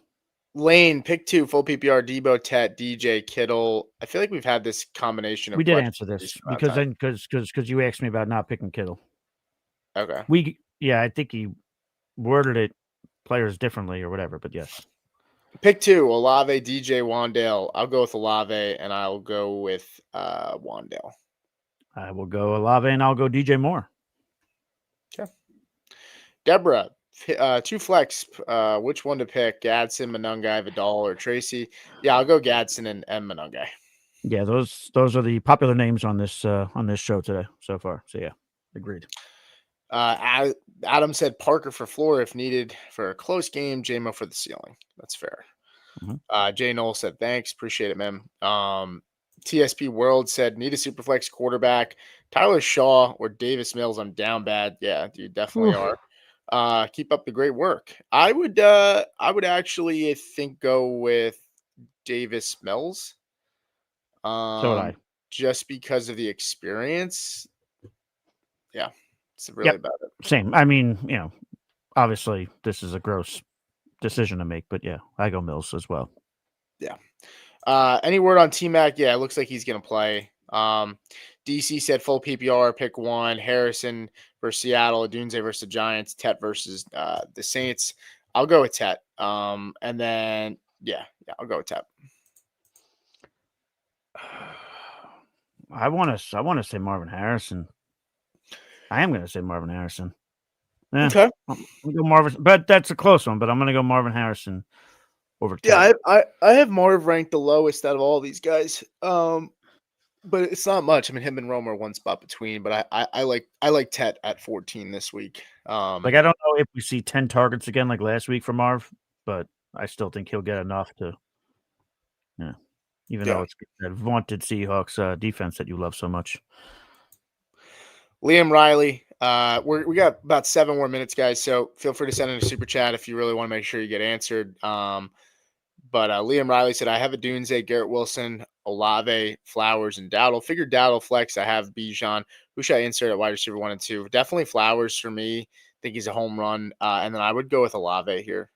Lane, pick 2, full PPR, Debo, Tet, DJ, Kittle. I feel like we've had this combination of We did questions answer a this decent amount of because time. then because you asked me about not picking Kittle. Okay. I think he worded it players differently or whatever, but yes. Pick 2, Olave, DJ, Wandale. I'll go with Olave, and I'll go with Wandale. I will go Olave and I'll go DJ Moore. Okay. Deborah, 2 flex. Which one to pick? Gadsden, Monungai, Vidal, or Tracy? Yeah, I'll go Gadsden and Monungai. Yeah, those are the popular names on this show today so far. So yeah, agreed. Adam said Parker for floor if needed for a close game. JMO for the ceiling. That's fair. Mm-hmm. Jay Knoll said thanks, appreciate it, man. TSP World said need a super flex quarterback. Tyler Shaw or Davis Mills. I'm down bad. Yeah, you definitely are. Keep up the great work. I would actually I think go with Davis Mills. So would I. Just because of the experience. Yeah, it's really about it. Same. I mean, obviously this is a gross decision to make, but yeah, I go Mills as well. Yeah. Any word on T-Mac? Yeah, it looks like he's going to play. DC said full PPR, pick 1. Harrison versus Seattle, Dunze versus the Giants, Tet versus the Saints. I'll go with Tet. And then, yeah, I'll go with Tet. I want to say Marvin Harrison. I am going to say Marvin Harrison. Yeah, Okay. I'm going to go Marvin, but that's a close one. But I'm going to go Marvin Harrison over Ted. Yeah, I have Marv ranked the lowest out of all these guys. But it's not much. I mean, him and Rome are one spot between. But I like Tet at 14 this week. I don't know if we see 10 targets again like last week for Marv, but I still think he'll get enough to, even though it's that vaunted Seahawks defense that you love so much. Liam Riley, we got about 7 more minutes, guys. So feel free to send in a super chat if you really want to make sure you get answered. But Liam Riley said, I have a Dunze, Garrett Wilson, Olave, Flowers, and Dowdle. Figured Dowdle flex. I have Bijan. Who should I insert at wide receiver 1 and 2? Definitely Flowers for me. I think he's a home run. And then I would go with Olave here.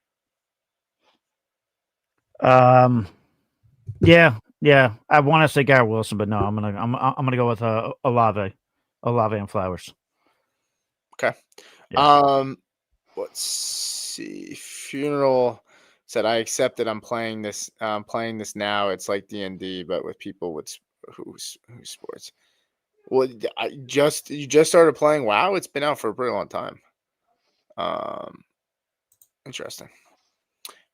Yeah. I want to say Garrett Wilson, but no, I'm gonna go with Olave and Flowers. Okay. Yeah. Let's see. Funeral said, I accept that I'm playing this now. It's like D&D, but with people with who's sports. Well, you just started playing WoW. It's been out for a pretty long time. Interesting.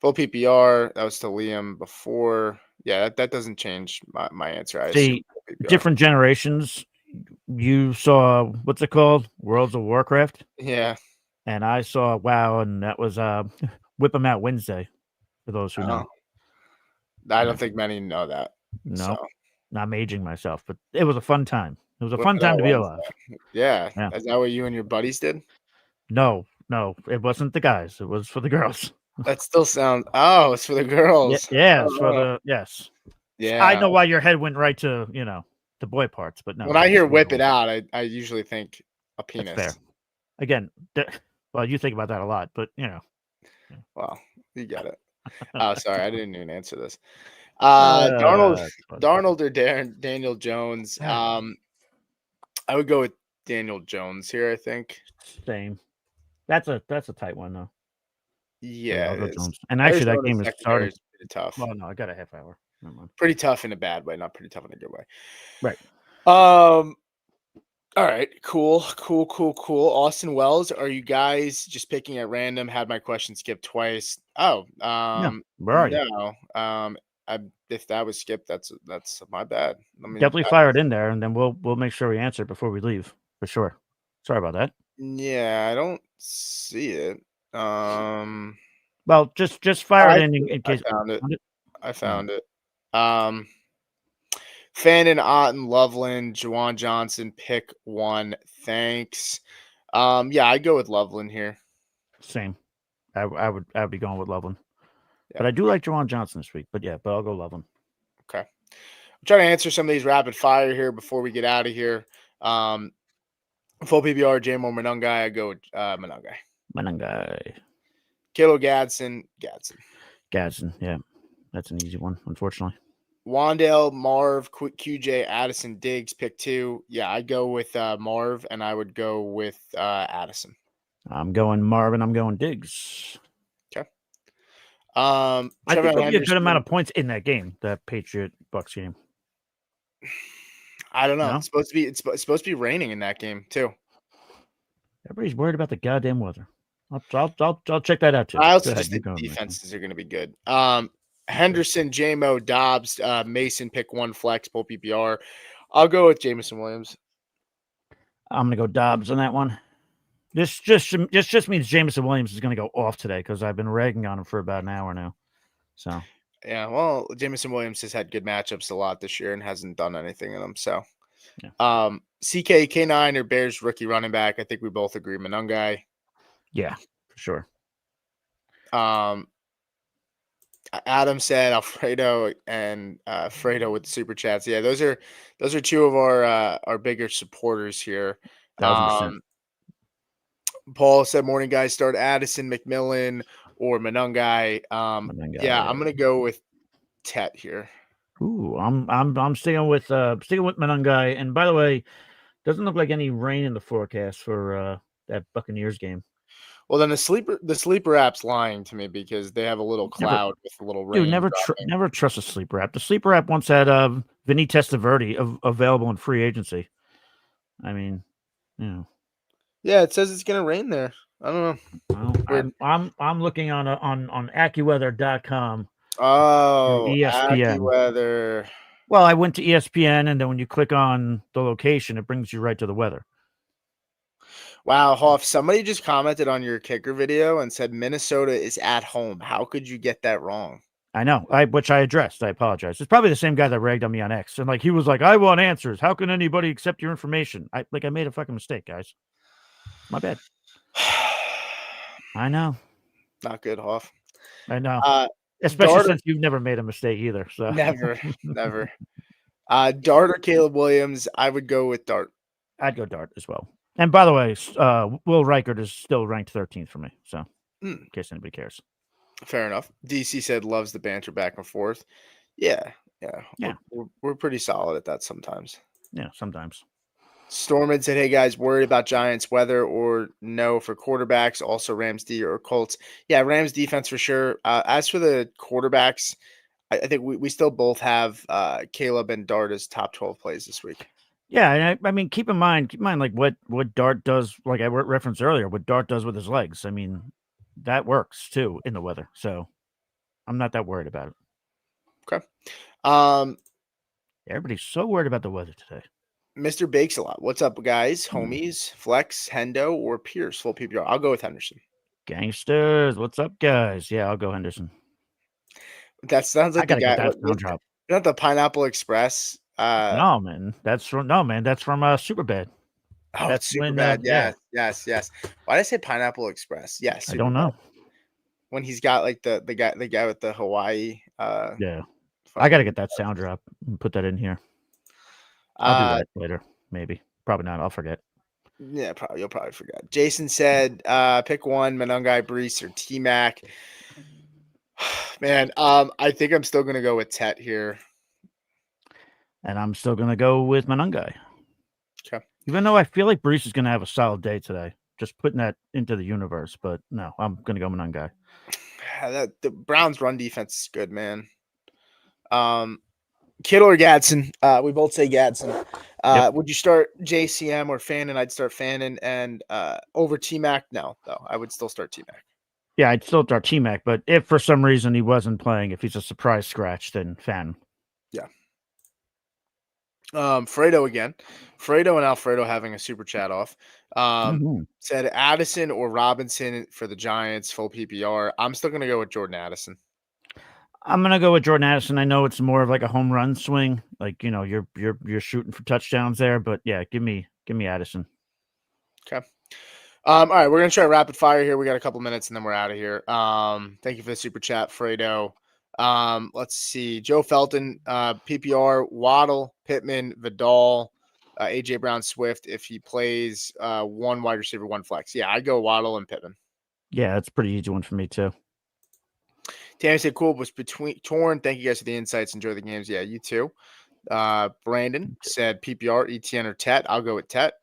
Full PPR. That was to Liam before. Yeah, that doesn't change my answer. I see different generations. You saw what's it called? Worlds of Warcraft. Yeah. And I saw WoW, and that was Whip 'em Out Wednesday. For those who know, I don't think many know that. No, I'm aging myself, but it was a fun time. It was a Whip fun It time Out to be Wednesday. alive. Yeah. Is that what you and your buddies did? No, it wasn't the guys. It was for the girls. That still sounds. Oh, it's for the girls. It's for the yes. Yeah, I know why your head went right to the boy parts, but no. When I hear "whip it out," I usually think a penis. That's fair. Again, well, you think about that a lot, but Well, you got it. Oh, sorry, I didn't even answer this. Darnold or Daniel Jones. I would go with Daniel Jones here. I think. Same. That's a tight one though. Yeah, it is. And actually, that game is starting. Pretty tough. Well, no, I got a half hour. Pretty tough in a bad way, not pretty tough in a good way. Right. All right, cool. Austin Wells, are you guys just picking at random? Had my question skipped twice. Oh, where are you? No. If that was skipped, that's my bad. Definitely fire it in there, and then we'll make sure we answer it before we leave for sure. Sorry about that. Yeah, I don't see it. Well, just fire it in I case. found it. I All found it. Fannin, Otten, Loveland, Juwan Johnson, pick one. Thanks. Yeah, I'd go with Loveland here. Same. I would be going with Loveland. Yeah. But I do like Juwan Johnson this week. But I'll go Loveland. Okay. I'm trying to answer some of these rapid fire here before we get out of here. Full PBR, J-Mo Monungai. I go with Monungai. Manangai. Kilo Gadsden. Gadsden. Yeah. That's an easy one, unfortunately. Wandale, Marv, QJ, Addison, Diggs, pick two. Yeah, I'd go with Marv, and I would go with Addison. I'm going Marvin. I'm going Diggs. Okay. I think there'll be a good amount of points in that game, that Patriot Bucks game. I don't know. No? It's supposed to be raining in that game too. Everybody's worried about the goddamn weather. I'll check that out too. I also just think the defenses are going to be good. Henderson, J-Mo, Dobbs, Mason, pick one flex, pull PPR. I'll go with Jameson Williams. I'm going to go Dobbs on that one. This just means Jameson Williams is going to go off today because I've been ragging on him for about an hour now. So yeah, well, Jameson Williams has had good matchups a lot this year and hasn't done anything in them. So, yeah. CK K9 or Bears rookie running back. I think we both agree Monungai. Yeah, for sure. Adam said Alfredo and Fredo with the super chats. Yeah, those are two of our bigger supporters here. 1,000%. Paul said, "Morning guys, start Addison, McMillan, or Monungai." Yeah, I'm gonna go with Tet here. Ooh, I'm sticking with Monungai. And by the way, doesn't look like any rain in the forecast for that Buccaneers game. Well, then the sleeper app's lying to me because they have a little cloud with a little rain. Dude, never trust a sleeper app. The sleeper app once had Vinny Testaverde available in free agency. I mean, yeah, it says it's gonna rain there. I don't know. Well, I'm looking on AccuWeather.com. Oh, ESPN. AccuWeather. Well, I went to ESPN, and then when you click on the location, it brings you right to the weather. Wow, Hauff, somebody just commented on your kicker video and said Minnesota is at home. How could you get that wrong? I know, which I addressed. I apologize. It's probably the same guy that ragged on me on X. And he was like, I want answers. How can anybody accept your information? I made a fucking mistake, guys. My bad. I know. Not good, Hauff. I know. Especially since you've never made a mistake either. So never. Dart or Caleb Williams? I would go with Dart. I'd go Dart as well. And by the way, Will Reichert is still ranked 13th for me. So in case anybody cares. Fair enough. DC said loves the banter back and forth. Yeah. We're pretty solid at that sometimes. Yeah, sometimes. Stormman said, hey guys, worried about Giants weather or no for quarterbacks, also Rams D or Colts. Yeah, Rams defense for sure. As for the quarterbacks, I think we still both have Caleb and Dart as top 12 plays this week. Yeah, and I mean, keep in mind, like what Dart does, like I referenced earlier, what Dart does with his legs. I mean, that works too in the weather. So I'm not that worried about it. Okay. Everybody's so worried about the weather today. Mr. Bakes a lot. What's up, guys? Homies, Flex, Hendo, or Pierce? Full PPR. I'll go with Henderson. Gangsters, what's up, guys? Yeah, I'll go Henderson. That sounds like the guy. Not the Pineapple Express. No, man. That's from Superbad. Oh, that's Superbad. Yes. Why did I say Pineapple Express? Yes. I don't know. When he's got like the guy with the Hawaii. Yeah. I got to get that sound drop and put that in here. I'll do that later. Maybe. Probably not. I'll forget. Yeah, probably. You'll probably forget. Jason said, pick one, Monungai, Brees, or T-Mac. Man, I think I'm still going to go with Tet here. And I'm still going to go with Monungai. Okay. Even though I feel like Brees is going to have a solid day today. Just putting that into the universe. But no, I'm going to go Monungai. The Browns' run defense is good, man. Kittle or Gadsden? We both say Gadsden. Yep. Would you start JCM or Fannin? I'd start Fannin. And over T-Mac? No, though. I would still start T-Mac. Yeah, I'd still start T-Mac. But if for some reason he wasn't playing, if he's a surprise scratch, then Fannin. Yeah. Fredo again. Fredo and Alfredo having a super chat off. Mm-hmm. Said Addison or Robinson for the Giants, full PPR. I'm still going to go with Jordan Addison. I'm gonna go with Jordan Addison. I know it's more of like a home run swing, like you're shooting for touchdowns there, but yeah, give me Addison. Okay. All right, we're gonna try rapid fire here. We got a couple minutes and then we're out of here. Thank you for the super chat, Fredo. Let's see. Joe Felton, PPR, Waddle, Pittman, Vidal, AJ Brown, Swift. If he plays one wide receiver, one flex. Yeah, I go Waddle and Pittman. Yeah, that's a pretty easy one for me too. Tammy said cool was between torn. Thank you guys for the insights. Enjoy the games. Yeah, you too. Brandon said PPR, ETN or Tet. I'll go with Tet.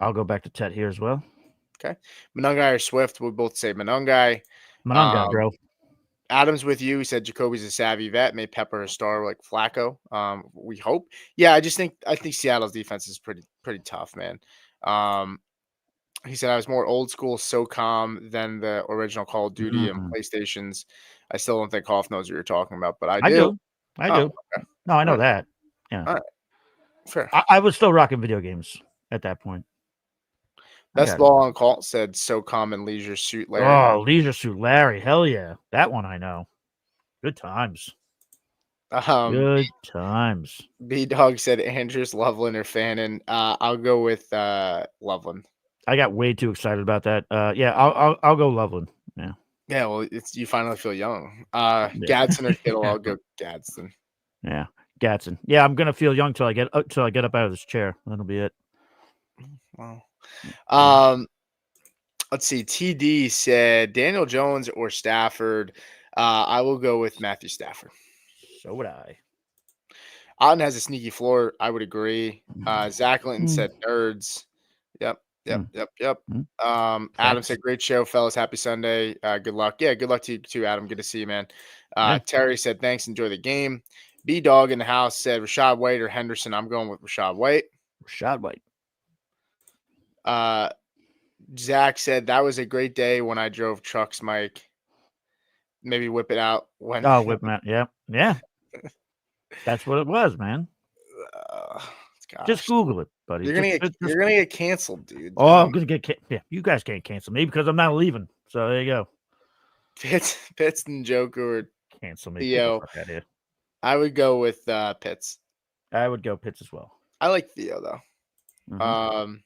I'll go back to Tet here as well. Okay. Monungai or Swift. We'll both say Monungai. Monungai, bro. Adam's with you. He said Jacoby's a savvy vet, may pepper a star like Flacco. We hope. Yeah, I think Seattle's defense is pretty tough, man. He said I was more old school SOCOM than the original Call of Duty and PlayStations. I still don't think Hauff knows what you're talking about, but I do. I do. Okay. No, I know that. Yeah. All right. Fair. I was still rocking video games at that point. Best ball on call said SOCOM and Leisure Suit Larry. Oh, Leisure Suit Larry. Hell yeah. That one I know. Good times. Good times. B Dog said Andrews, Loveland, or Fannin. I'll go with Loveland. I got way too excited about that. Yeah, I'll go Loveland. Yeah. Yeah, well, you finally feel young. Gadsden or Kittle, I'll go Gadsden. Yeah, Gadsden. Yeah, I'm gonna feel young till I get up out of this chair. That'll be it. Wow. Let's see. TD said Daniel Jones or Stafford. I will go with Matthew Stafford. So would I. Otten has a sneaky floor. I would agree. Zach Linton said nerds. Yep. Adam said great show, fellas. Happy Sunday. Good luck. Yeah, good luck to you too, Adam. Good to see you, man. Terry said thanks. Enjoy the game. B Dog in the house said Rashad White or Henderson. I'm going with Rashad White. Rashad White. Zach said that was a great day when I drove trucks, Mike. Maybe whip it out when. Oh, whip it out. Yeah. That's what it was, man. Just Google it, buddy. You're gonna get canceled, dude. Oh, I'm gonna get yeah. You guys can't cancel me because I'm not leaving. So there you go. Pitts and Joker cancel me. Theo. I would go with Pitts. I would go Pitts as well. I like Theo though.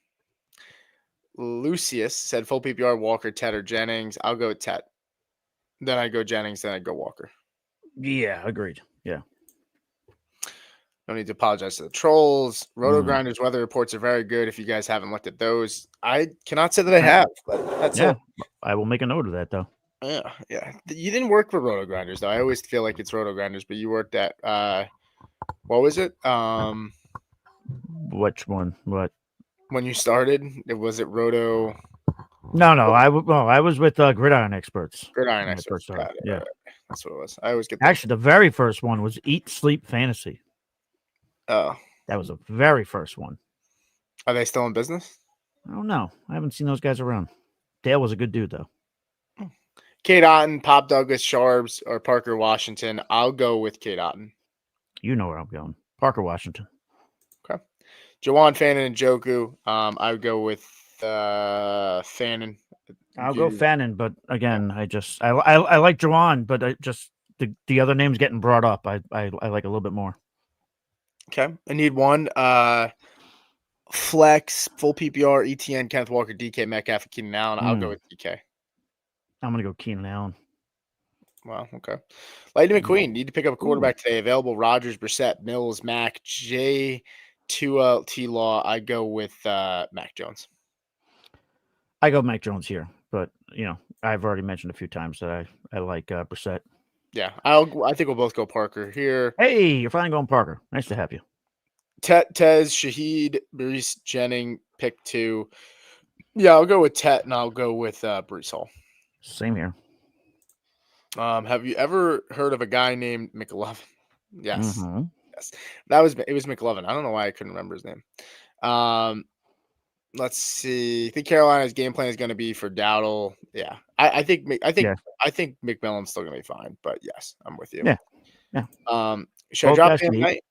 Lucius said full PPR, Walker, Ted, or Jennings. I'll go with Ted. Then I go Jennings. Then I go Walker. Yeah, agreed. Yeah. No need to apologize to the trolls. Roto Grinders weather reports are very good. If you guys haven't looked at those, I cannot say that I have, but that's it. I will make a note of that though. Yeah. You didn't work for Roto Grinders though. I always feel like it's Roto Grinders, but you worked at what was it? Which one? What? When you started, was it Roto? No. I was with Gridiron Experts. Gridiron Experts. Yeah, that's what it was. I always get. Actually, the very first one was Eat Sleep Fantasy. Oh, that was the very first one. Are they still in business? I don't know. I haven't seen those guys around. Dale was a good dude, though. Kate Otten, Pop Douglas, Sharps, or Parker Washington. I'll go with Kate Otten. You know where I'm going. Parker Washington. Okay. Jawan, Fannin, and Joku. I would go with Fannin. I'll go Fannin, but again, I like Jawan, but I just the other names getting brought up. I like a little bit more. Okay. I need one. Flex, full PPR, ETN, Kenneth Walker, DK Metcalf, and Keenan Allen. I'll go with DK. I'm going to go Keenan Allen. Wow. Okay. Lightning McQueen, need to pick up a quarterback today. Available Rodgers, Brissett, Mills, Mac, J, Tua, T-Law. I go with Mac Jones. I go Mac Jones here, but, I've already mentioned a few times that I like Brissett. Yeah, I think we'll both go Parker here. Hey, you're finally going Parker. Nice to have you. Tez, Shaheed, Brees, Jennings, pick 2. Yeah, I'll go with Tet, and I'll go with Brees Hall. Same here. Have you ever heard of a guy named McLovin? Yes. Mm-hmm. Yes. It was McLovin. I don't know why I couldn't remember his name. Let's see. I think Carolina's game plan is going to be for Dowdle. Yeah. I think McMillan's still going to be fine, but yes, I'm with you. Yeah. Should I drop him tonight?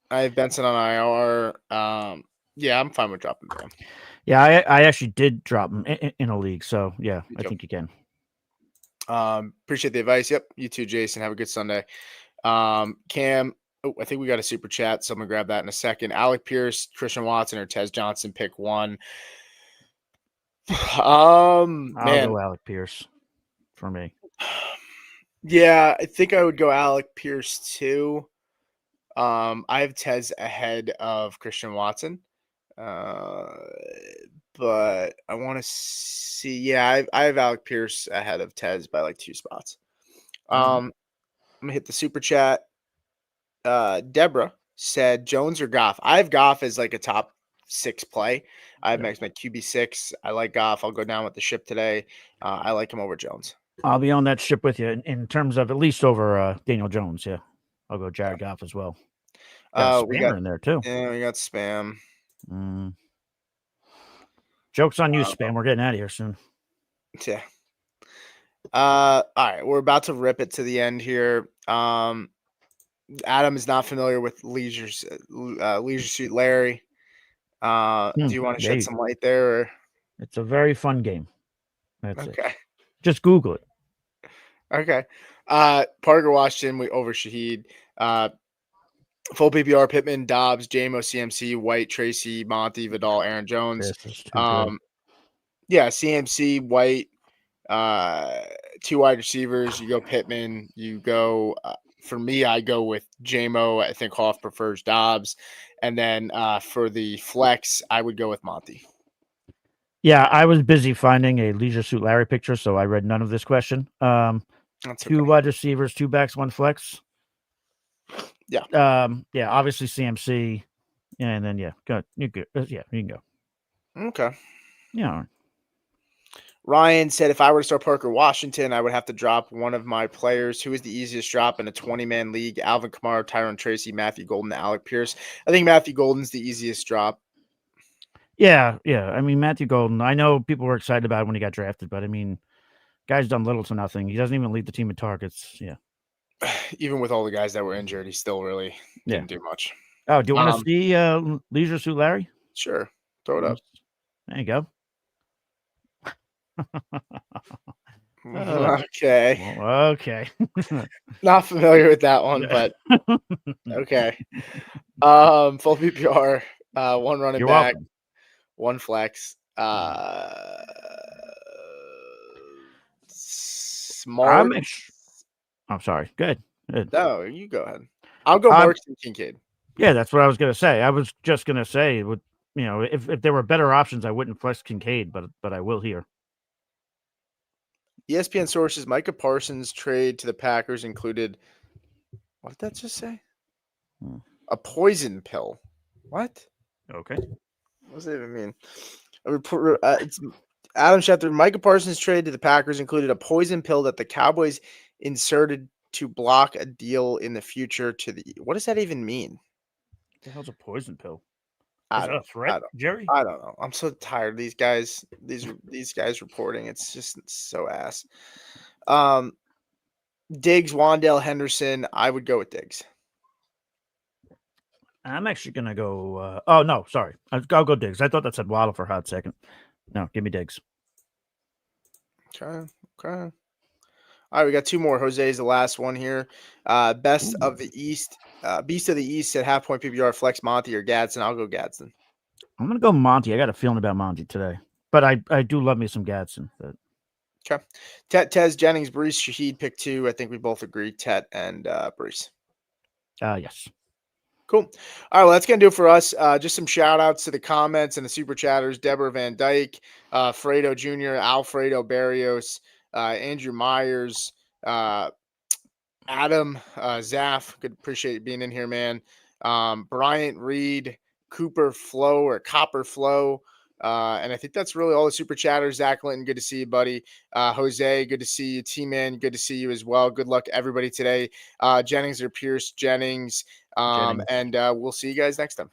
I have Benson on IR. Yeah, I'm fine with dropping Bam. Yeah, I actually did drop him in a league, so yeah, I think you can. Appreciate the advice. Yep, you too, Jason. Have a good Sunday. Cam, I think we got a super chat, so I'm gonna grab that in a second. Alec Pierce, Christian Watson, or Tez Johnson, pick one. I'll Man, go Alec Pierce for me. yeah, I think I would go Alec Pierce too. I have Tez ahead of Christian Watson. But I want to see. Yeah, I have Alec Pierce ahead of Tez by like 2 spots. I'm gonna hit the super chat. Deborah said Jones or Goff. I have Goff as like a top 6 play. I have Max my QB6. I like Goff. I'll go down with the ship today. I like him over Jones. I'll be on that ship with you in terms of at least over Daniel Jones. Yeah, I'll go Jared Goff as well. Got We Spammer got in there too. Yeah, we got spam. Joke's on you, Spam. We're getting out of here soon. Yeah. All right, we're about to rip it to the end here. Adam is not familiar with Leisure Suit Larry. Do you want to shed some light there? Or? It's a very fun game. That's okay. It. Just Google it. Okay. Parker Washington over Shaheed. Full PPR: Pittman, Dobbs, JMO, CMC, White, Tracy, Monty, Vidal, Aaron Jones. This is too good. Yeah, CMC, White, 2 wide receivers. You go Pittman. You go. For me, I go with JMO. I think Hauff prefers Dobbs, and then for the flex, I would go with Monty. Yeah, I was busy finding a Leisure Suit Larry picture, so I read none of this question. That's 2 wide receivers, 2 backs, 1 flex. Yeah. Yeah. Obviously CMC, and then go. You go. Yeah, you can go. Okay. Yeah. Ryan said, if I were to start Parker Washington, I would have to drop one of my players. Who is the easiest drop in a 20-man league? Alvin Kamara, Tyron Tracy, Matthew Golden, Alec Pierce. I think Matthew Golden's the easiest drop. Yeah. I mean, Matthew Golden, I know people were excited about it when he got drafted, but I mean, guy's done little to nothing. He doesn't even lead the team in targets. Yeah. Even with all the guys that were injured, he still really didn't do much. Oh, do you want to see Leisure Suit Larry? Sure. Throw it up. There you go. Okay. Okay. Not familiar with that one, but okay. Full PPR, 1 running back, welcome. 1 flex. Smart. I'm sorry. Good. No, you go ahead. I'll go Marks and Kincaid. Yeah, that's what I was gonna say. I was just gonna say, if there were better options, I wouldn't flex Kincaid, but I will here. ESPN sources: Micah Parsons' trade to the Packers included. What did that just say? A poison pill. What? Okay. What does that even mean? It's Adam Schefter. Micah Parsons' trade to the Packers included a poison pill that the Cowboys inserted to block a deal in the future to the. What does that even mean? What the hell's a poison pill? Is that a threat, Jerry? I don't know. I'm so tired of these guys. These guys reporting. It's just so ass. Diggs, Wandale, Henderson. I would go with Diggs. I'm actually gonna go. Oh no, sorry. I'll go Diggs. I thought that said Waddle for a hot second. No, give me Diggs. Okay. All right, we got 2 more. Jose is the last one here. Best of the East. Beast of the East said half point PPR, flex Monty or Gadsden. I'll go Gadsden. I'm gonna go Monty. I got a feeling about Monty today, but I do love me some Gadsden. But... Okay. Tez, Jennings, Brees, Shaheed, pick 2. I think we both agree. Tet and Brees. Yes. Cool. All right, well, that's going to do it for us. Just some shout outs to the comments and the super chatters. Deborah Van Dyke, Fredo Jr., Alfredo Barrios, Andrew Myers, Adam, Zaf. Good, appreciate you being in here, man. Bryant Reed, Cooper Flow or Copper Flow. And I think that's really all the super chatters. Zach Linton, good to see you, buddy. Jose, good to see you. T-Man, good to see you as well. Good luck to everybody today. Jennings or Pierce Jennings. And we'll see you guys next time.